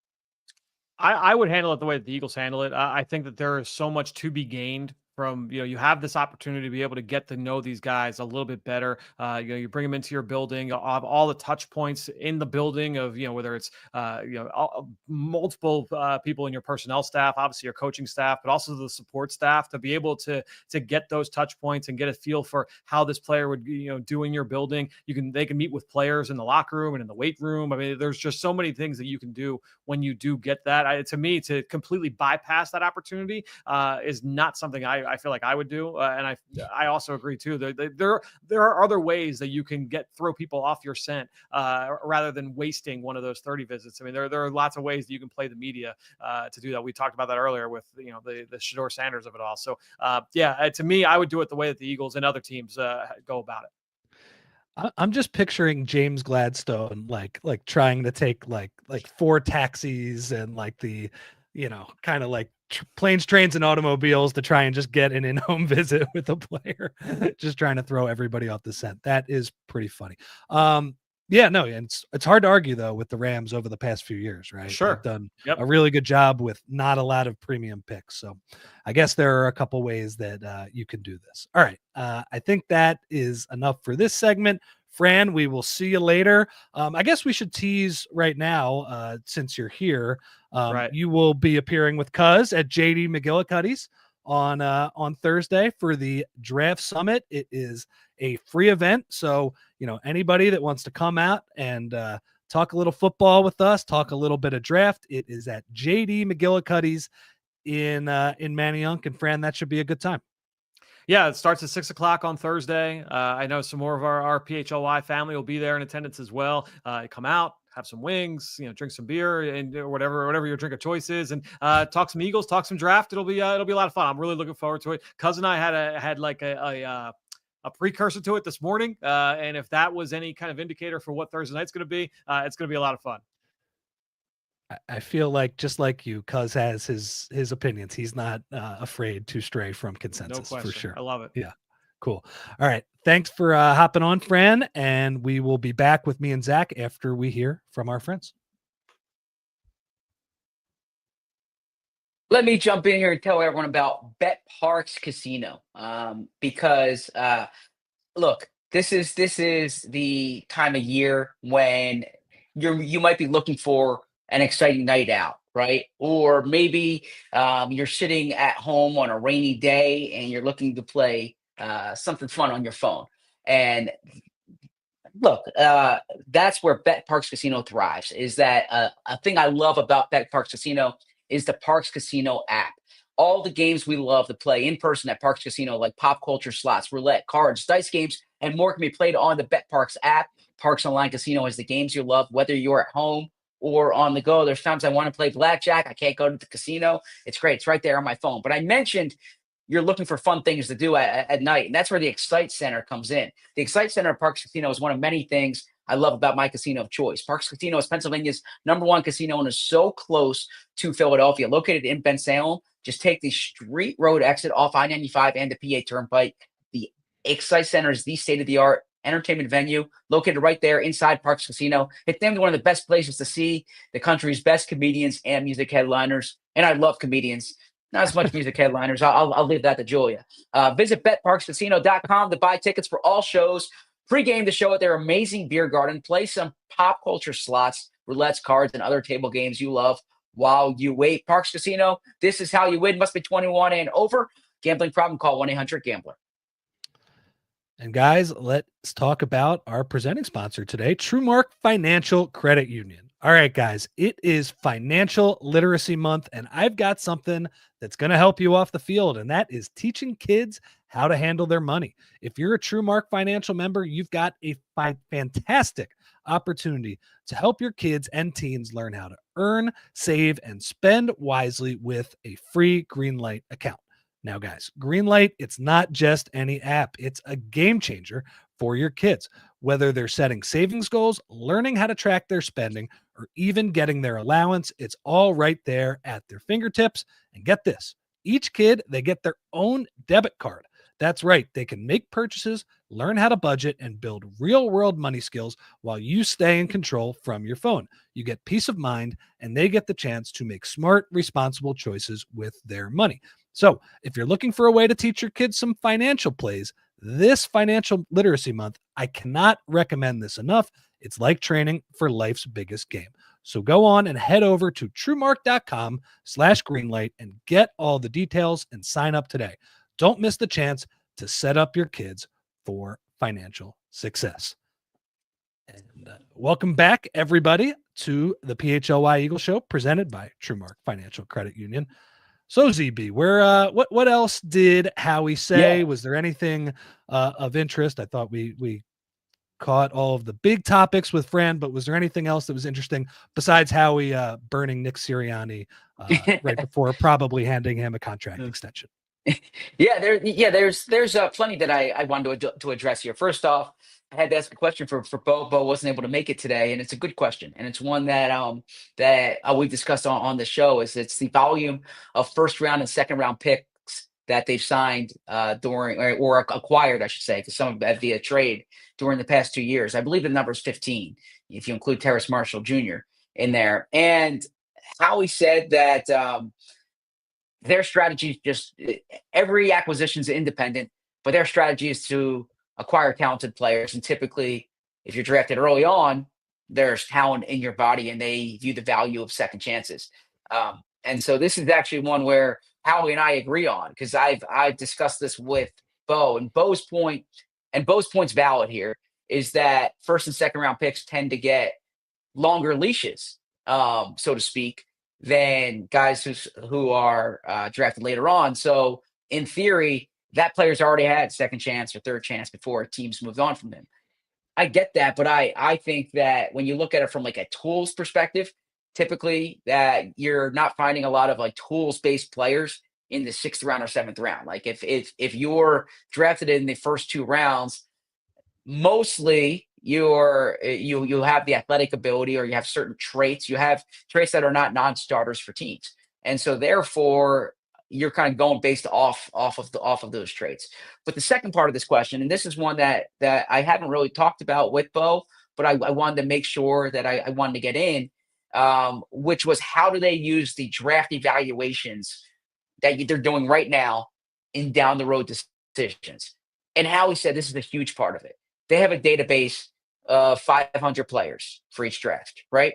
I would handle it the way that the Eagles handle it. I think that there is so much to be gained from, you have this opportunity to be able to get to know these guys a little bit better. You bring them into your building, you'll have all the touch points in the building of, whether it's, multiple people in your personnel staff, obviously your coaching staff, but also the support staff, to be able to get those touch points and get a feel for how this player would, do in your building. They can meet with players in the locker room and in the weight room. I mean, there's just so many things that you can do when you do get that. To me, to completely bypass that opportunity is not something I feel like I would do. And I also agree too. There are other ways that you can throw people off your scent rather than wasting one of those 30 visits. I mean, there are lots of ways that you can play the media to do that. We talked about that earlier with the Shedeur Sanders of it all. So to me, I would do it the way that the Eagles and other teams go about it. I'm just picturing James Gladstone like trying to take like 4 taxis and like the kind of like planes, trains, and automobiles to try and just get an in-home visit with a player, just trying to throw everybody off the scent. That is pretty funny. Yeah, no, and it's hard to argue though with the Rams over the past few years, right? Sure. They've done a really good job with not a lot of premium picks. So I guess there are a couple ways that you can do this. All right. I think that is enough for this segment. Fran, we will see you later. I guess we should tease right now, since you're here. Right. You will be appearing with Cuz at JD McGillicuddy's on Thursday for the Draft Summit. It is a free event, so anybody that wants to come out and talk a little football with us, talk a little bit of draft, it is at JD McGillicuddy's in Manayunk. And Fran, that should be a good time. Yeah, it starts at 6 o'clock on Thursday. I know some more of our PHLY family will be there in attendance as well. Come out, have some wings, drink some beer and whatever your drink of choice is, and talk some Eagles, talk some draft. It'll be a lot of fun. I'm really looking forward to it. Cousin and I had like a precursor to it this morning, and if that was any kind of indicator for what Thursday night's going to be, it's going to be a lot of fun. I feel like, just like you, Cuz has his opinions. He's not afraid to stray from consensus. No question. For sure. I love it. Yeah. Cool. All right. Thanks for hopping on, Fran. And we will be back with me and Zach after we hear from our friends. Let me jump in here and tell everyone about Bet Parks Casino, because look, this is the time of year when you might be looking for an exciting night out, right? Or maybe you're sitting at home on a rainy day and you're looking to play something fun on your phone. And look, that's where Bet Parks Casino thrives. Is that a thing I love about Bet Parks Casino is the Parks Casino app. All the games we love to play in person at Parks Casino, like pop culture slots, roulette, cards, dice games, and more, can be played on the Bet Parks app. Parks Online Casino is the games you love, whether you're at home or on the go. There's times I want to play blackjack. I can't go to the casino. It's great. It's right there on my phone. But I mentioned you're looking for fun things to do at night, and that's where the Excite Center comes in. The Excite Center at Parks Casino is one of many things I love about my casino of choice. Parks Casino is Pennsylvania's #1 casino and is so close to Philadelphia. Located in Bensalem, just take the Street Road exit off I-95 and the PA Turnpike. The Excite Center is the state-of-the-art entertainment venue located right there inside Parks Casino. It's named one of the best places to see the country's best comedians and music headliners. And I love comedians. Not as much music headliners. I'll leave that to Julia. Visit betparkscasino.com to buy tickets for all shows. Pre-game the show at their amazing beer garden. Play some pop culture slots, roulettes, cards, and other table games you love while you wait. Parks Casino, this is how you win. Must be 21 and over. Gambling problem, call 1-800-GAMBLER. And guys, let's talk about our presenting sponsor today, TrueMark Financial Credit Union. All right, guys, it is Financial Literacy Month, and I've got something that's going to help you off the field, and that is teaching kids how to handle their money. If you're a TrueMark Financial member, you've got a fantastic opportunity to help your kids and teens learn how to earn, save, and spend wisely with a free Greenlight account. Now, guys, Greenlight, it's not just any app. It's a game changer for your kids. Whether they're setting savings goals, learning how to track their spending, or even getting their allowance, it's all right there at their fingertips. And get this, each kid, they get their own debit card. That's right. They can make purchases, learn how to budget, and build real-world money skills while you stay in control from your phone. You get peace of mind, and they get the chance to make smart, responsible choices with their money. So if you're looking for a way to teach your kids some financial plays, this financial literacy month, I cannot recommend this enough. It's like training for life's biggest game. So go on and head over to truemark.com/greenlight and get all the details and sign up today. Don't miss the chance to set up your kids for financial success. And welcome back, everybody, to the PHLY Eagle Show presented by TrueMark Financial Credit Union. So ZB, what else did Howie say? Yeah. Was there anything of interest? I thought we caught all of the big topics with Fran, but was there anything else that was interesting besides Howie burning Nick Sirianni right before probably handing him a contract extension? There's plenty that I wanted to address here. First off, I had to ask a question for Bo. Bo wasn't able to make it today, and it's a good question, and it's one that we've discussed on the show. It's the volume of first round and second round picks that they've signed during or acquired, I should say, because some of that via trade during the past 2 years. I believe the number is 15 if you include Terrace Marshall Jr. in there. And Howie said that their strategy is just every acquisition is independent, but their strategy is to acquire talented players. And typically, if you're drafted early on, there's talent in your body, and they view the value of second chances. And so this is actually one where Howie and I agree on, because I've discussed this with Bo, and Bo's point's valid here, is that first and second round picks tend to get longer leashes, so to speak, than guys who are drafted later on. So in theory, that player's already had second chance or third chance before teams moved on from him. I get that, but I think that when you look at it from like a tools perspective, typically that you're not finding a lot of like tools based players in the sixth round or seventh round. Like if you're drafted in the first two rounds, mostly you have the athletic ability, or you have certain traits. You have traits that are not non-starters for teams, and so therefore you're kind of going based off of those traits. But the second part of this question, and this is one that I haven't really talked about with Bo, but I wanted to make sure that I wanted to get in, which was how do they use the draft evaluations that they're doing right now in down the road decisions. And Howie said this is a huge part of it. They have a database of 500 players for each draft, right?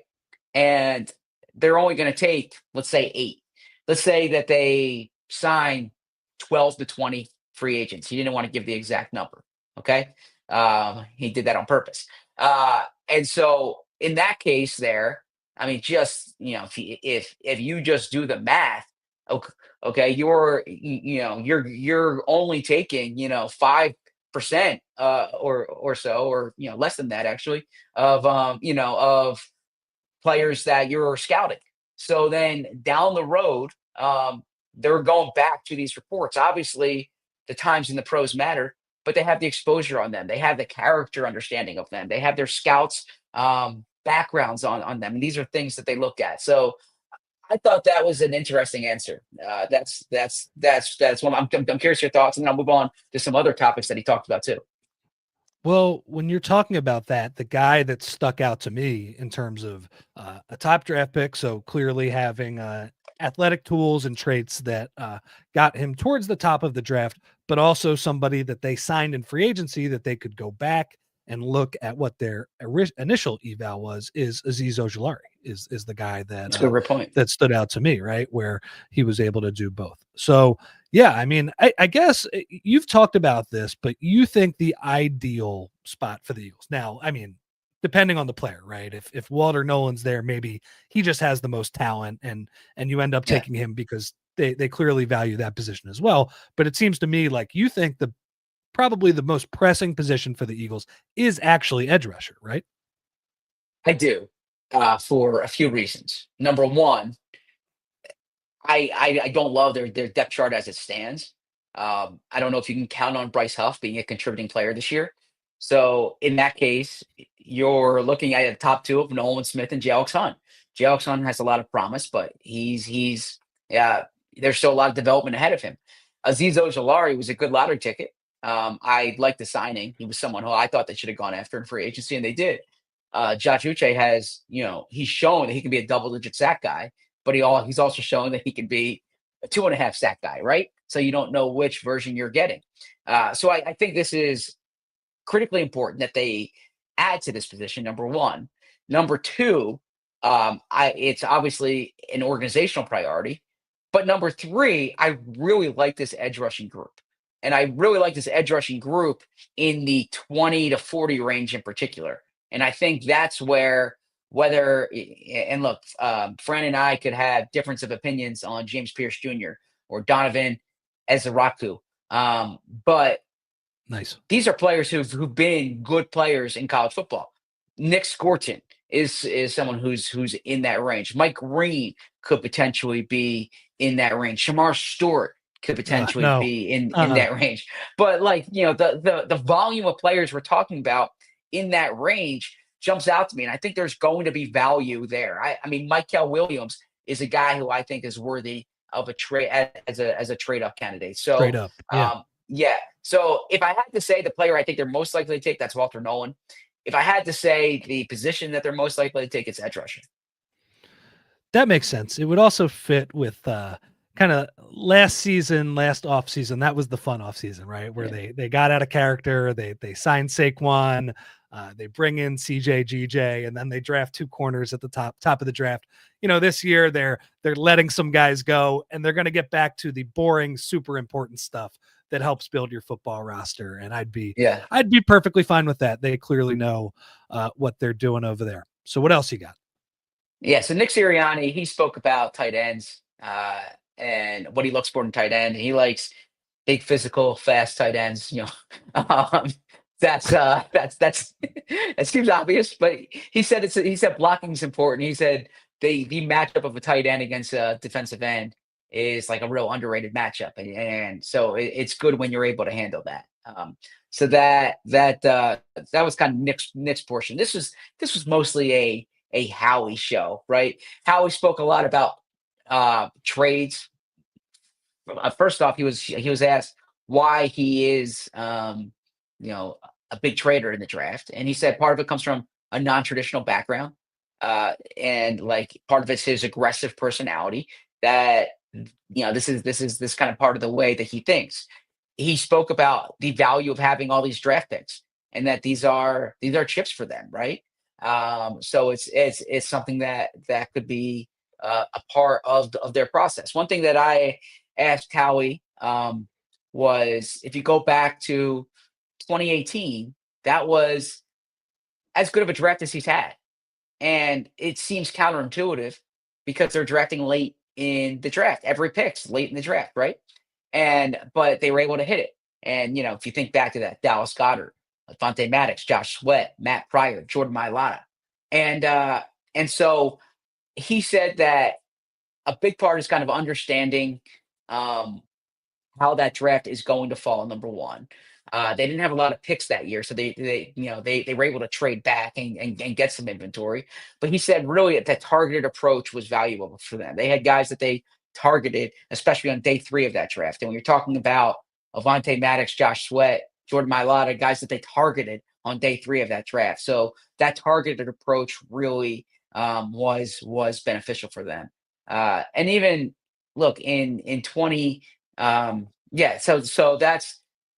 And they're only going to take, let's say, 8. Let's say that they sign 12 to 20 free agents. He didn't want to give the exact number, okay? He did that on purpose. And so in that case there, I mean, just, if you just do the math, okay, you're only taking, 5% or so, or less than that actually, of players that you're scouting. So then down the road, they're going back to these reports. Obviously, the times in the pros matter, but they have the exposure on them. They have the character understanding of them. They have their scouts backgrounds on them. And these are things that they look at. So I thought that was an interesting answer. That's one. I'm curious your thoughts, and then I'll move on to some other topics that he talked about too. Well, when you're talking about that, the guy that stuck out to me in terms of a top draft pick, so clearly having athletic tools and traits that got him towards the top of the draft, but also somebody that they signed in free agency that they could go back and look at what their initial eval was, is Azeez Ojulari is the guy that that stood out to me, right? Where he was able to do both. So yeah, I mean, I guess you've talked about this, but you think the ideal spot for the Eagles now, I mean, depending on the player, right? If Walter Nolan's there, maybe he just has the most talent and you end up taking him because they clearly value that position as well. But it seems to me like you think probably the most pressing position for the Eagles is actually edge rusher, right? I do, for a few reasons. Number one, I don't love their depth chart as it stands. I don't know if you can count on Bryce Huff being a contributing player this year. So in that case, you're looking at the top two of Nolan Smith and J. Hunt. J. Hunt has a lot of promise, but there's still a lot of development ahead of him. Azeez Ojulari was a good lottery ticket. I liked the signing. He was someone who I thought they should have gone after in free agency, and they did. Josh Uche has, he's shown that he can be a double-digit sack guy, but he's also shown that he can be a 2.5 sack guy, right? So you don't know which version you're getting. So I think this is critically important that they add to this position. Number one. Number two, it's obviously an organizational priority. But number three, I really like this edge rushing group. And I really like this edge rushing group in the 20 to 40 range in particular. And I think that's where and look, Fran and I could have difference of opinions on James Pierce Jr. or Donovan Ezaraku. But Nice. these are players who've been good players in college football. Nick Sirianni is someone who's in that range. Mike Green could potentially be in that range. Shamar Stewart could potentially No. be in that range. But like, the volume of players we're talking about in that range jumps out to me. And I think there's going to be value there. I mean, Michael Williams is a guy who I think is worthy of a trade as a trade-up candidate. So Straight up. Yeah. yeah. So if I had to say the player I think they're most likely to take, that's Walter Nolan. If I had to say the position that they're most likely to take, it's edge rusher. That makes sense. It would also fit with kind of last off season. That was the fun off season, right? Where they got out of character. They signed Saquon. They bring in CJ, GJ, and then they draft 2 corners at the top of the draft. This year they're letting some guys go, and they're going to get back to the boring, super important stuff that helps build your football roster. And I'd be perfectly fine with that. They clearly know what they're doing over there. So what else you got? Yeah. So Nick Sirianni, he spoke about tight ends and what he looks for in tight end. He likes big, physical, fast tight ends. That seems obvious, but he said blocking is important. He said the matchup of a tight end against a defensive end is like a real underrated matchup, and so it's good when you're able to handle that. So that was kind of Nick's portion. This was mostly a Howie show, right? Howie spoke a lot about trades. First off, he was asked why he is a big trader in the draft, and he said part of it comes from a non-traditional background, and like part of it's his aggressive personality. That this is kind of part of the way that he thinks. He spoke about the value of having all these draft picks, and that these are chips for them, right? So it's something that could be a part of their process. One thing that I asked Howie was, if you go back to 2018, that was as good of a draft as he's had, and it seems counterintuitive because they're drafting late in the draft. Every pick's late in the draft, right? But they were able to hit it. And if you think back to that, Dallas Goedert, Vontae Maddox, Josh Sweat, Matt Pryor, Jordan Mailata, and so he said that a big part is kind of understanding how that draft is going to fall. Number one, they didn't have a lot of picks that year, so they were able to trade back and get some inventory. But he said really that targeted approach was valuable for them. They had guys that they targeted, especially on day 3 of that draft. And when you're talking about Avonte Maddox, Josh Sweat, Jordan Mailata, guys that they targeted on day 3 of that draft. So that targeted approach really was beneficial for them. And even look in 20. So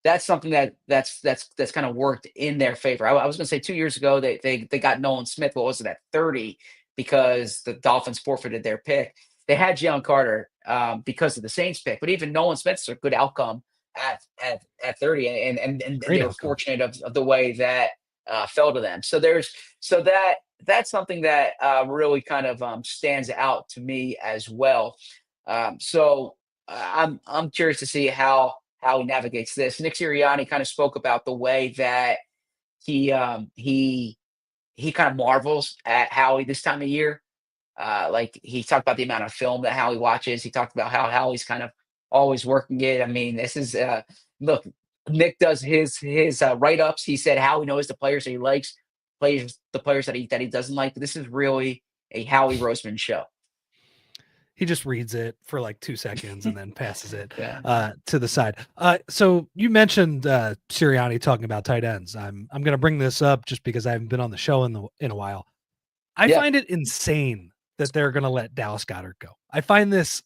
that's something that's kind of worked in their favor. I was going to say 2 years ago they got Nolan Smith. What was it, at 30, because the Dolphins forfeited their pick. They had Jalen Carter because of the Saints pick, but even Nolan Smith's a good outcome at 30, and they were fortunate of the way that fell to them. So that's something that really kind of stands out to me as well. So I'm curious to see how he navigates this. Nick Sirianni kind of spoke about the way that he kind of marvels at Howie this time of year. Like he talked about the amount of film that Howie watches. He talked about how Howie's kind of always working it. I mean, this is look, Nick does his write-ups. He said Howie knows the players that he likes, the players that he doesn't like. This is really a Howie Roseman show. He just reads it for like 2 seconds and then passes it to the side. So you mentioned Sirianni talking about tight ends. I'm going to bring this up just because I haven't been on the show in a while. I find it insane that they're going to let Dallas Goedert go. I find this.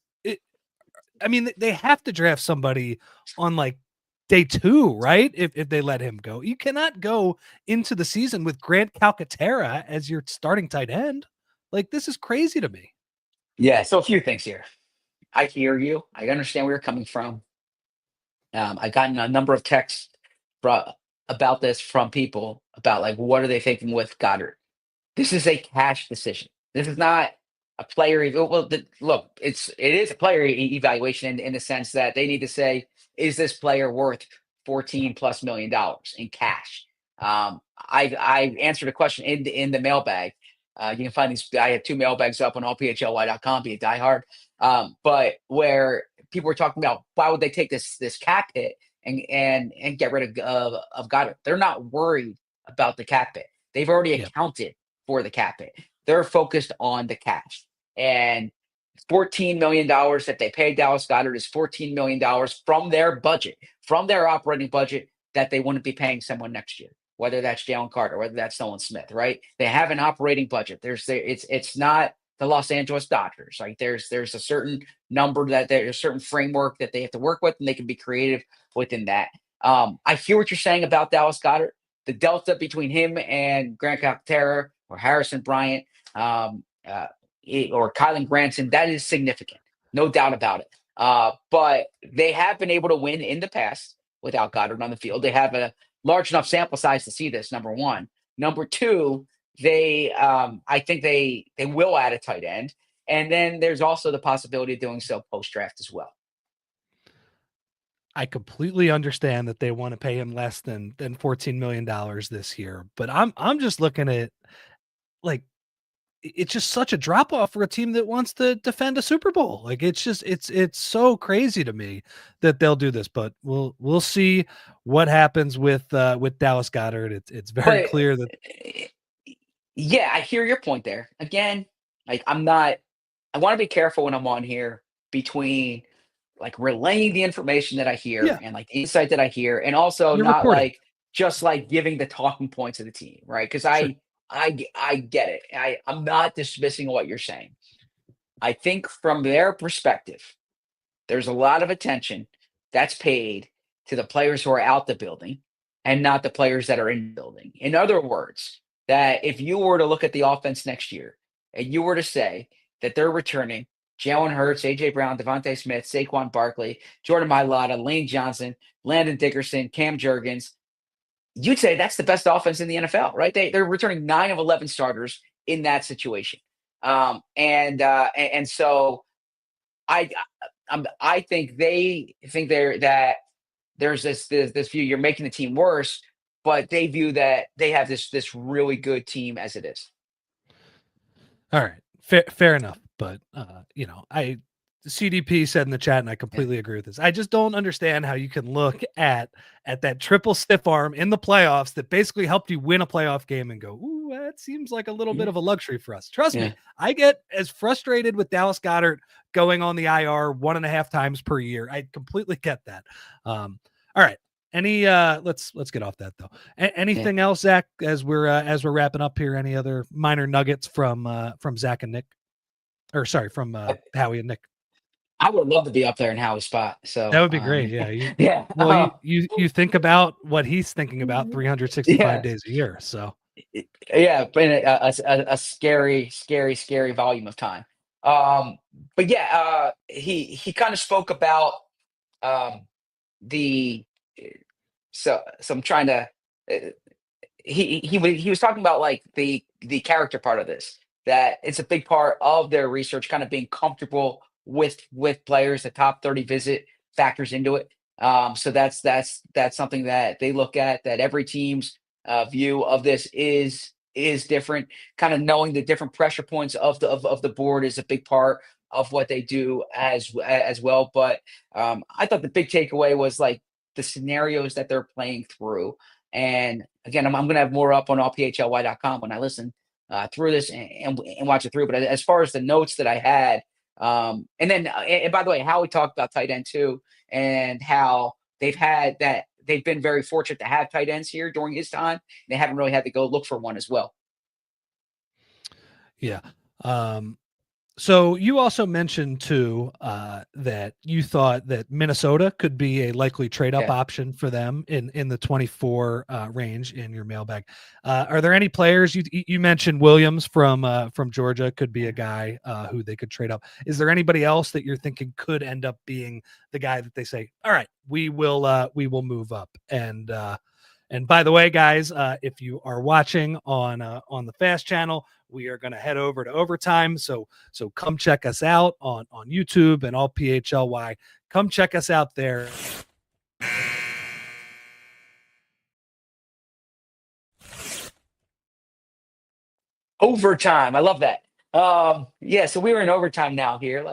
I mean, they have to draft somebody on like day 2, right? If they let him go, you cannot go into the season with Grant Calcaterra as your starting tight end. Like, this is crazy to me. Yeah. So a few things here. I hear you. I understand where you're coming from. I've gotten a number of texts about this from people about like what are they thinking with Goddard. This is a cash decision. This is not a player. Well, look, it is a player evaluation in the sense that they need to say, is this player worth $14+ million in cash? I answered a question in the mailbag. You can find these. I have 2 mailbags up on allphly.com. Be a diehard. But where people were talking about why would they take this cap hit and get rid of Goddard? They're not worried about the cap hit. They've already accounted for the cap hit. They're focused on the cash. And $14 million that they paid Dallas Goedert is $14 million from their budget, from their operating budget that they wouldn't be paying someone next year, whether that's Jalen Carter, whether that's Nolan Smith, right? They have an operating budget. It's not the Los Angeles Dodgers. Like there's a certain number that there's a certain framework that they have to work with, and they can be creative within that. I hear what you're saying about Dallas Goedert. The delta between him and Grant Calcaterra or Harrison Bryant or Kylan Granson, that is significant. No doubt about it. But they have been able to win in the past without Goddard on the field. They have a large enough sample size to see this, number one. Number two, I think they will add a tight end. And then there's also the possibility of doing so post-draft as well. I completely understand that they want to pay him less than $14 million this year, but I'm just looking at like it's just such a drop off for a team that wants to defend a Super Bowl. Like it's so crazy to me that they'll do this, but we'll see what happens with Dallas Goedert. It's very clear that. Yeah, I hear your point there. Again, like I want to be careful when I'm on here between like relaying the information that I hear and like the insight that I hear, and also You're not recording. like just like giving the talking points of the team, right? Because I get it. I'm not dismissing what you're saying. I think from their perspective, there's a lot of attention that's paid to the players who are out the building and not the players that are in the building. In other words, that if you were to look at the offense next year and you were to say that they're returning Jalen Hurts, A.J. Brown, Devontae Smith, Saquon Barkley, Jordan Mailata, Lane Johnson, Landon Dickerson, Cam Jurgens, you'd say that's the best offense in the NFL, right? They're returning 9 of 11 starters in that situation. And so I think they think that there's this view you're making the team worse, but they view that they have this really good team as it is. All right, fair enough. But CDP said in the chat, and I completely agree with this. I just don't understand how you can look at that triple stiff arm in the playoffs that basically helped you win a playoff game and go, ooh, that seems like a little bit of a luxury for us. Trust me, I get as frustrated with Dallas Goedert going on the IR 1.5 times per year. I completely get that. All right. Any let's get off that though. Anything else, Zach, as we're wrapping up here? Any other minor nuggets from Zach and Nick? Or sorry, from Howie and Nick. I would love to be up there in Howie's spot. So that would be great. Yeah. Well, you think about what he's thinking about 365 days a year. So but a scary volume of time. But yeah, he kind of spoke about so I'm trying to. He was talking about like the character part of this, that it's a big part of their research, kind of being comfortable with players. The top 30 visit factors into it. So that's something that they look at, that every team's view of this is different. Kind of knowing the different pressure points of the board is a big part of what they do as well. But I thought the big takeaway was like the scenarios that they're playing through. And again, I'm going to have more up on allphly.com when I listen through this and watch it through. But as far as the notes that I had, and by the way, how we talked about tight end too, and how they've been very fortunate to have tight ends here during his time. They haven't really had to go look for one as well. Yeah. So you also mentioned too that you thought that Minnesota could be a likely trade up Yeah. option for them in the 24 range in your mailbag. Are there any players you mentioned Williams from Georgia could be a guy who they could trade up? Is there anybody else that you're thinking could end up being the guy that they say, all right, we will move up? And by the way, guys, if you are watching on the Fast channel, we are going to head over to overtime. So come check us out on YouTube and all PHLY. Come check us out there. Overtime. I love that. Yeah, so we were in overtime now here.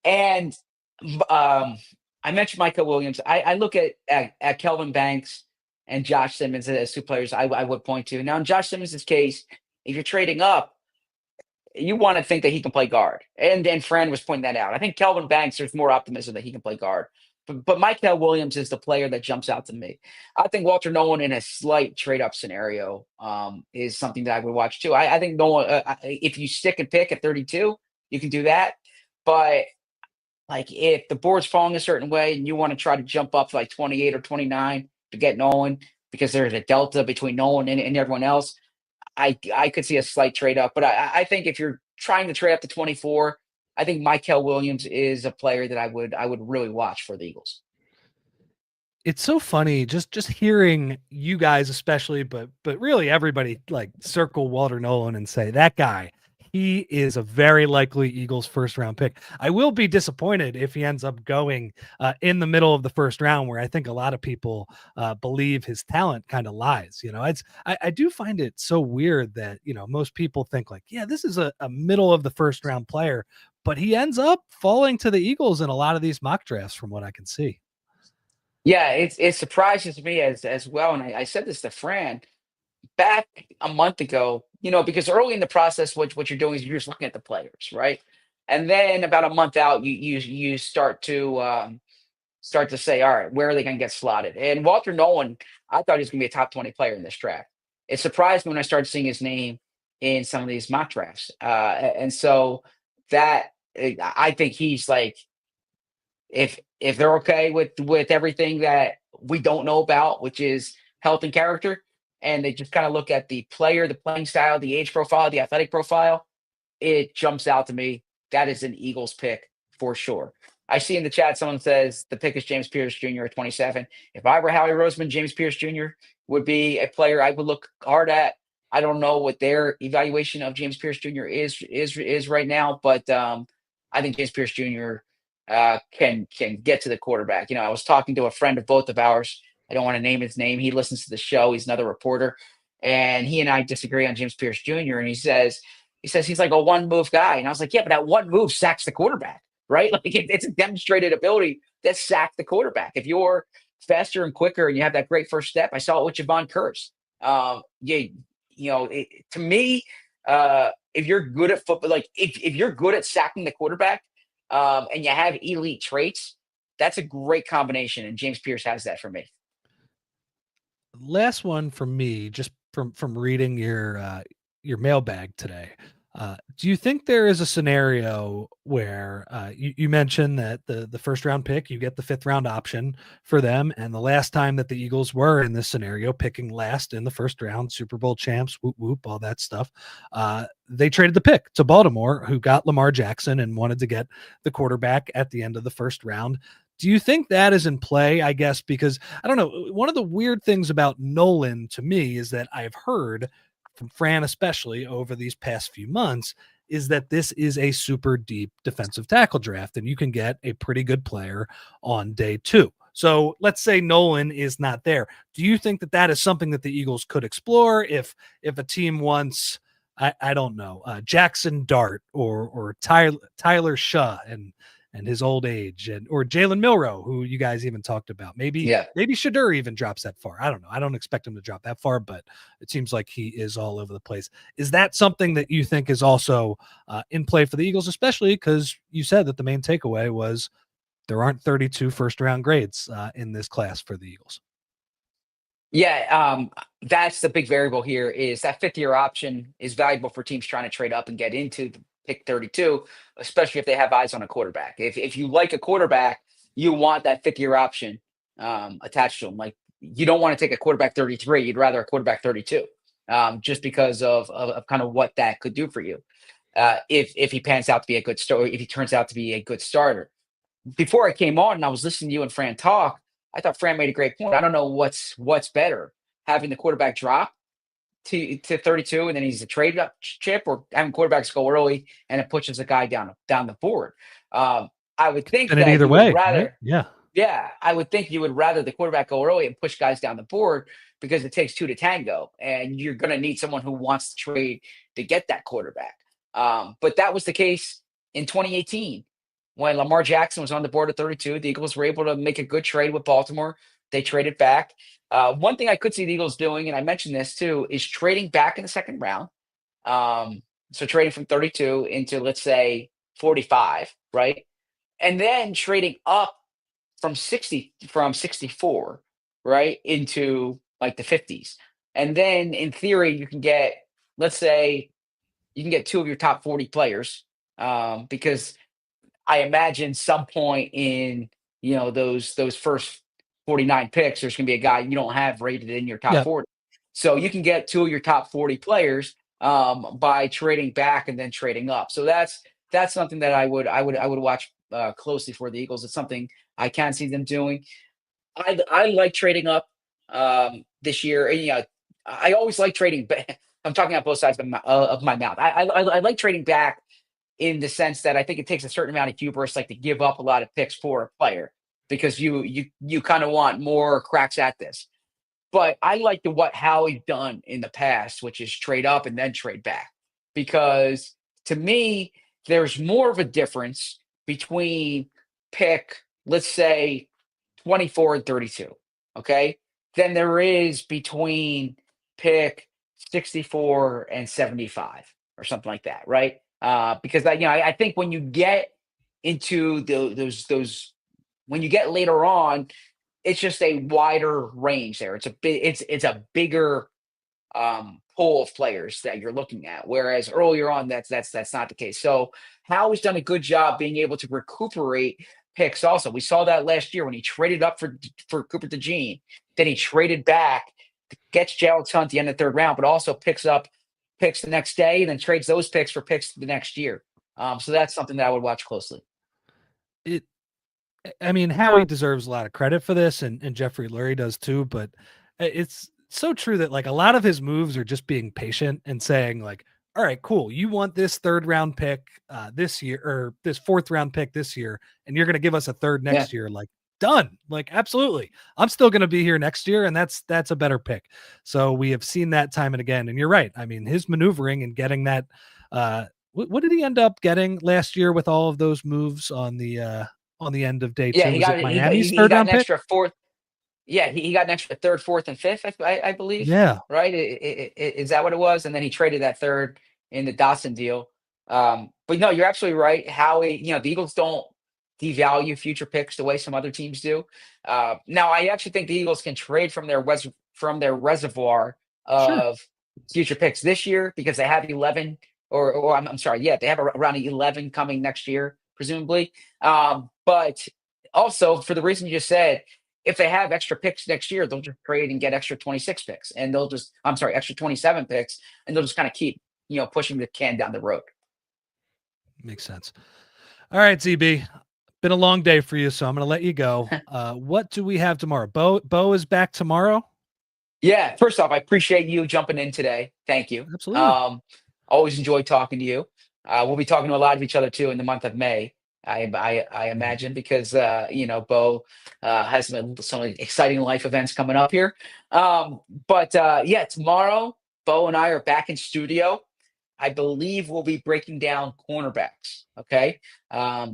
And I mentioned Michael Williams. I look at Kelvin Banks and Josh Simmons as two players I would point to. Now, in Josh Simmons' case, if you're trading up, you want to think that he can play guard. And Fran was pointing that out. I think Kelvin Banks, there's more optimism that he can play guard. But Michael Williams is the player that jumps out to me. I think Walter Nolan in a slight trade up scenario is something that I would watch too. I think Nolan, if you stick and pick at 32, you can do that. But like if the board's falling a certain way and you want to try to jump up to like 28 or 29 to get Nolan because there's a delta between Nolan and everyone else, I could see a slight trade up. But I think if you're trying to trade up to 24, I think Michael Williams is a player that I would really watch for the Eagles. It's so funny just hearing you guys especially, but really everybody like circle Walter Nolan and say that guy, he is a very likely Eagles first round pick. I will be disappointed if he ends up going in the middle of the first round, where I think a lot of people believe his talent kind of lies. I do find it so weird that, most people think like, yeah, this is a middle of the first round player, but he ends up falling to the Eagles in a lot of these mock drafts from what I can see. Yeah, it surprises me as well. And I said this to Fran back a month ago, because early in the process, what you're doing is you're just looking at the players, right? And then about a month out, you start to say, all right, where are they going to get slotted? And Walter Nolan, I thought he was going to be a top 20 player in this draft. It surprised me when I started seeing his name in some of these mock drafts. And so that I think he's like, if they're okay with everything that we don't know about, which is health and character, and they just kind of look at the player, the playing style, the age profile, the athletic profile, it jumps out to me. That is an Eagles pick for sure. I see in the chat someone says the pick is James Pierce Jr. at 27. If I were Howie Roseman, James Pierce Jr. would be a player I would look hard at. I don't know what their evaluation of James Pierce Jr. is right now, but I think James Pierce Jr. Can get to the quarterback. I was talking to a friend of both of ours. I don't want to name his name. He listens to the show. He's another reporter, and he and I disagree on James Pierce Jr. And he says he's like a one move guy, and I was like, yeah, but that one move sacks the quarterback, right? Like it's a demonstrated ability that sacked the quarterback. If you're faster and quicker and you have that great first step, I saw it with Javon Curse. To me, if you're good at football, like if you're good at sacking the quarterback, and you have elite traits, that's a great combination. And James Pierce has that for me. Last one from me, just from reading your mailbag today. Do you think there is a scenario where you mentioned that the first round pick, you get the 5th round option for them, and the last time that the Eagles were in this scenario, picking last in the first round, Super Bowl champs, whoop whoop, all that stuff, they traded the pick to Baltimore, who got Lamar Jackson and wanted to get the quarterback at the end of the first round. Do you think that is in play? I guess because I don't know. One of the weird things about Nolan to me is that I've heard from Fran, especially over these past few months, is that this is a super deep defensive tackle draft, and you can get a pretty good player on day 2. So let's say Nolan is not there. Do you think that is something that the Eagles could explore if a team wants, I don't know, Jackson Dart or Tyler Shaw and his old age, or Jalen Milroe, who you guys even talked about. Maybe Shadur even drops that far. I don't know. I don't expect him to drop that far, but it seems like he is all over the place. Is that something that you think is also in play for the Eagles, especially because you said that the main takeaway was there aren't 32 first round grades in this class for the Eagles? Yeah, that's the big variable here is that 5th year option is valuable for teams trying to trade up and get into pick 32, especially if they have eyes on a quarterback. If you like a quarterback, you want that 5th-year option attached to him. Like, you don't want to take a quarterback 33. You'd rather a quarterback 32, just because of kind of what that could do for you. If he pans out to be a good starter, if he turns out to be a good starter. Before I came on and I was listening to you and Fran talk, I thought Fran made a great point. I don't know what's better, having the quarterback drop to 32 and then he's a trade up chip, or having quarterbacks go early and it pushes a guy down the board. I would think And that either you way, would rather, right? Yeah. yeah, I would think you would rather the quarterback go early and push guys down the board, because it takes 2 to tango, and you're going to need someone who wants to trade to get that quarterback. But that was the case in 2018 when Lamar Jackson was on the board at 32. The Eagles were able to make a good trade with Baltimore. They traded back. One thing I could see the Eagles doing, and I mentioned this too, is trading back in the 2nd round. So trading from 32 into, let's say, 45, right? And then trading up from 64, right, into like the 50s. And then in theory, you can get, let's say, you can get 2 of your top 40 players, because I imagine some point in, those first 49 picks, there's going to be a guy you don't have rated in your top Yeah. 40. So you can get 2 of your top 40 players by trading back and then trading up. So that's something that I would watch closely for the Eagles. It's something I can see them doing. I like trading up this year. And, I always like trading back. I'm talking out both sides of my mouth. I like trading back in the sense that I think it takes a certain amount of hubris, like, to give up a lot of picks for a player, because you kind of want more cracks at this. But I like what Howie's done in the past, which is trade up and then trade back, because to me, there's more of a difference between pick, let's say, 24 and 32, okay, than there is between pick 64 and 75 or something like that, right? Because I think when you get into those when you get later on, it's just a wider range there. It's a bigger pool of players that you're looking at. Whereas earlier on, that's not the case. So Howie's done a good job being able to recuperate picks. Also, we saw that last year when he traded up for Cooper DeJean. Then he traded back, gets Jalen Hunt at the end of the 3rd round, but also picks up picks the next day, and then trades those picks for picks the next year. So that's something that I would watch closely. I mean, Howie deserves a lot of credit for this, and Jeffrey Lurie does too. But it's so true that, like, a lot of his moves are just being patient and saying, like, all right, cool, you want this 3rd round pick this year, or this 4th round pick this year, and you're going to give us a 3rd next year. Like, done. Like, absolutely. I'm still going to be here next year, and that's a better pick. So we have seen that time and again. And you're right. I mean, his maneuvering and getting that. What did he end up getting last year with all of those moves on the end of day 2? Yeah, he got Miami's he 3rd got round an pick? extra 4th. Yeah, he got an extra 3rd, 4th, and 5th, I believe. Yeah. Right? Is that what it was? And then he traded that 3rd in the Dotson deal. But no, you're absolutely right. Howie, the Eagles don't devalue future picks the way some other teams do. Now, I actually think the Eagles can trade from their reservoir Sure. of future picks this year, because they have 11, or I'm sorry, yeah, they have around 11 coming next year, presumably. But also, for the reason you just said, if they have extra picks next year, they'll just trade and get extra 26 picks, and extra 27 picks, and they'll just kind of keep, pushing the can down the road. Makes sense. All right, ZB. Been a long day for you, so I'm going to let you go. What do we have tomorrow? Bo is back tomorrow? Yeah. First off, I appreciate you jumping in today. Thank you. Absolutely. Always enjoy talking to you. We'll be talking to a lot of each other too in the month of May. I imagine, because Bo has some exciting life events coming up here. But yeah, tomorrow Bo and I are back in studio. I believe we'll be breaking down cornerbacks. Okay.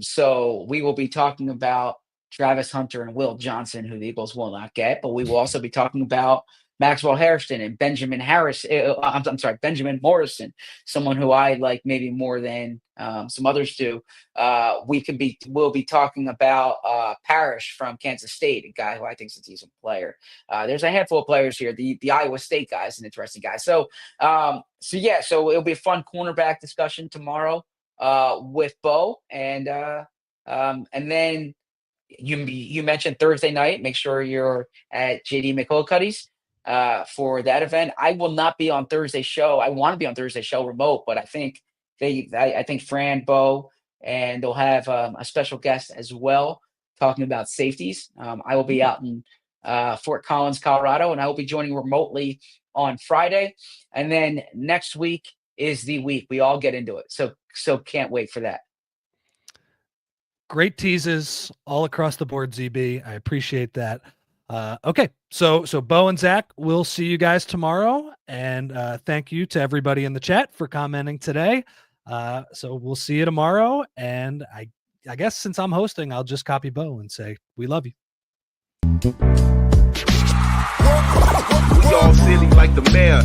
So we will be talking about Travis Hunter and Will Johnson, who the Eagles will not get, but we will also be talking about Maxwell Hairston and Benjamin Harris. I'm sorry, Benjamin Morrison, someone who I like maybe more than some others do. We'll be talking about Parrish from Kansas State, a guy who I think is a decent player. There's a handful of players here. The Iowa State guy is an interesting guy. So yeah, so it'll be a fun cornerback discussion tomorrow. with Bo, and then you mentioned Thursday night. Make sure you're at JD McCulcuddy's for that event. I will not be on Thursday's show. I want to be on Thursday's show remote, but I think I think Fran, Bo, and they'll have a special guest as well talking about safeties. I will be out in Fort Collins, Colorado, and I will be joining remotely on Friday. And then next week is the week we all get into it. So can't wait for that. Great teases all across the board, ZB. I appreciate that. Okay, so Bo and Zach, we'll see you guys tomorrow, and thank you to everybody in the chat for commenting today. So we'll see you tomorrow, and I guess since I'm hosting, I'll just copy Bo and say we love you. We all silly like the mayor.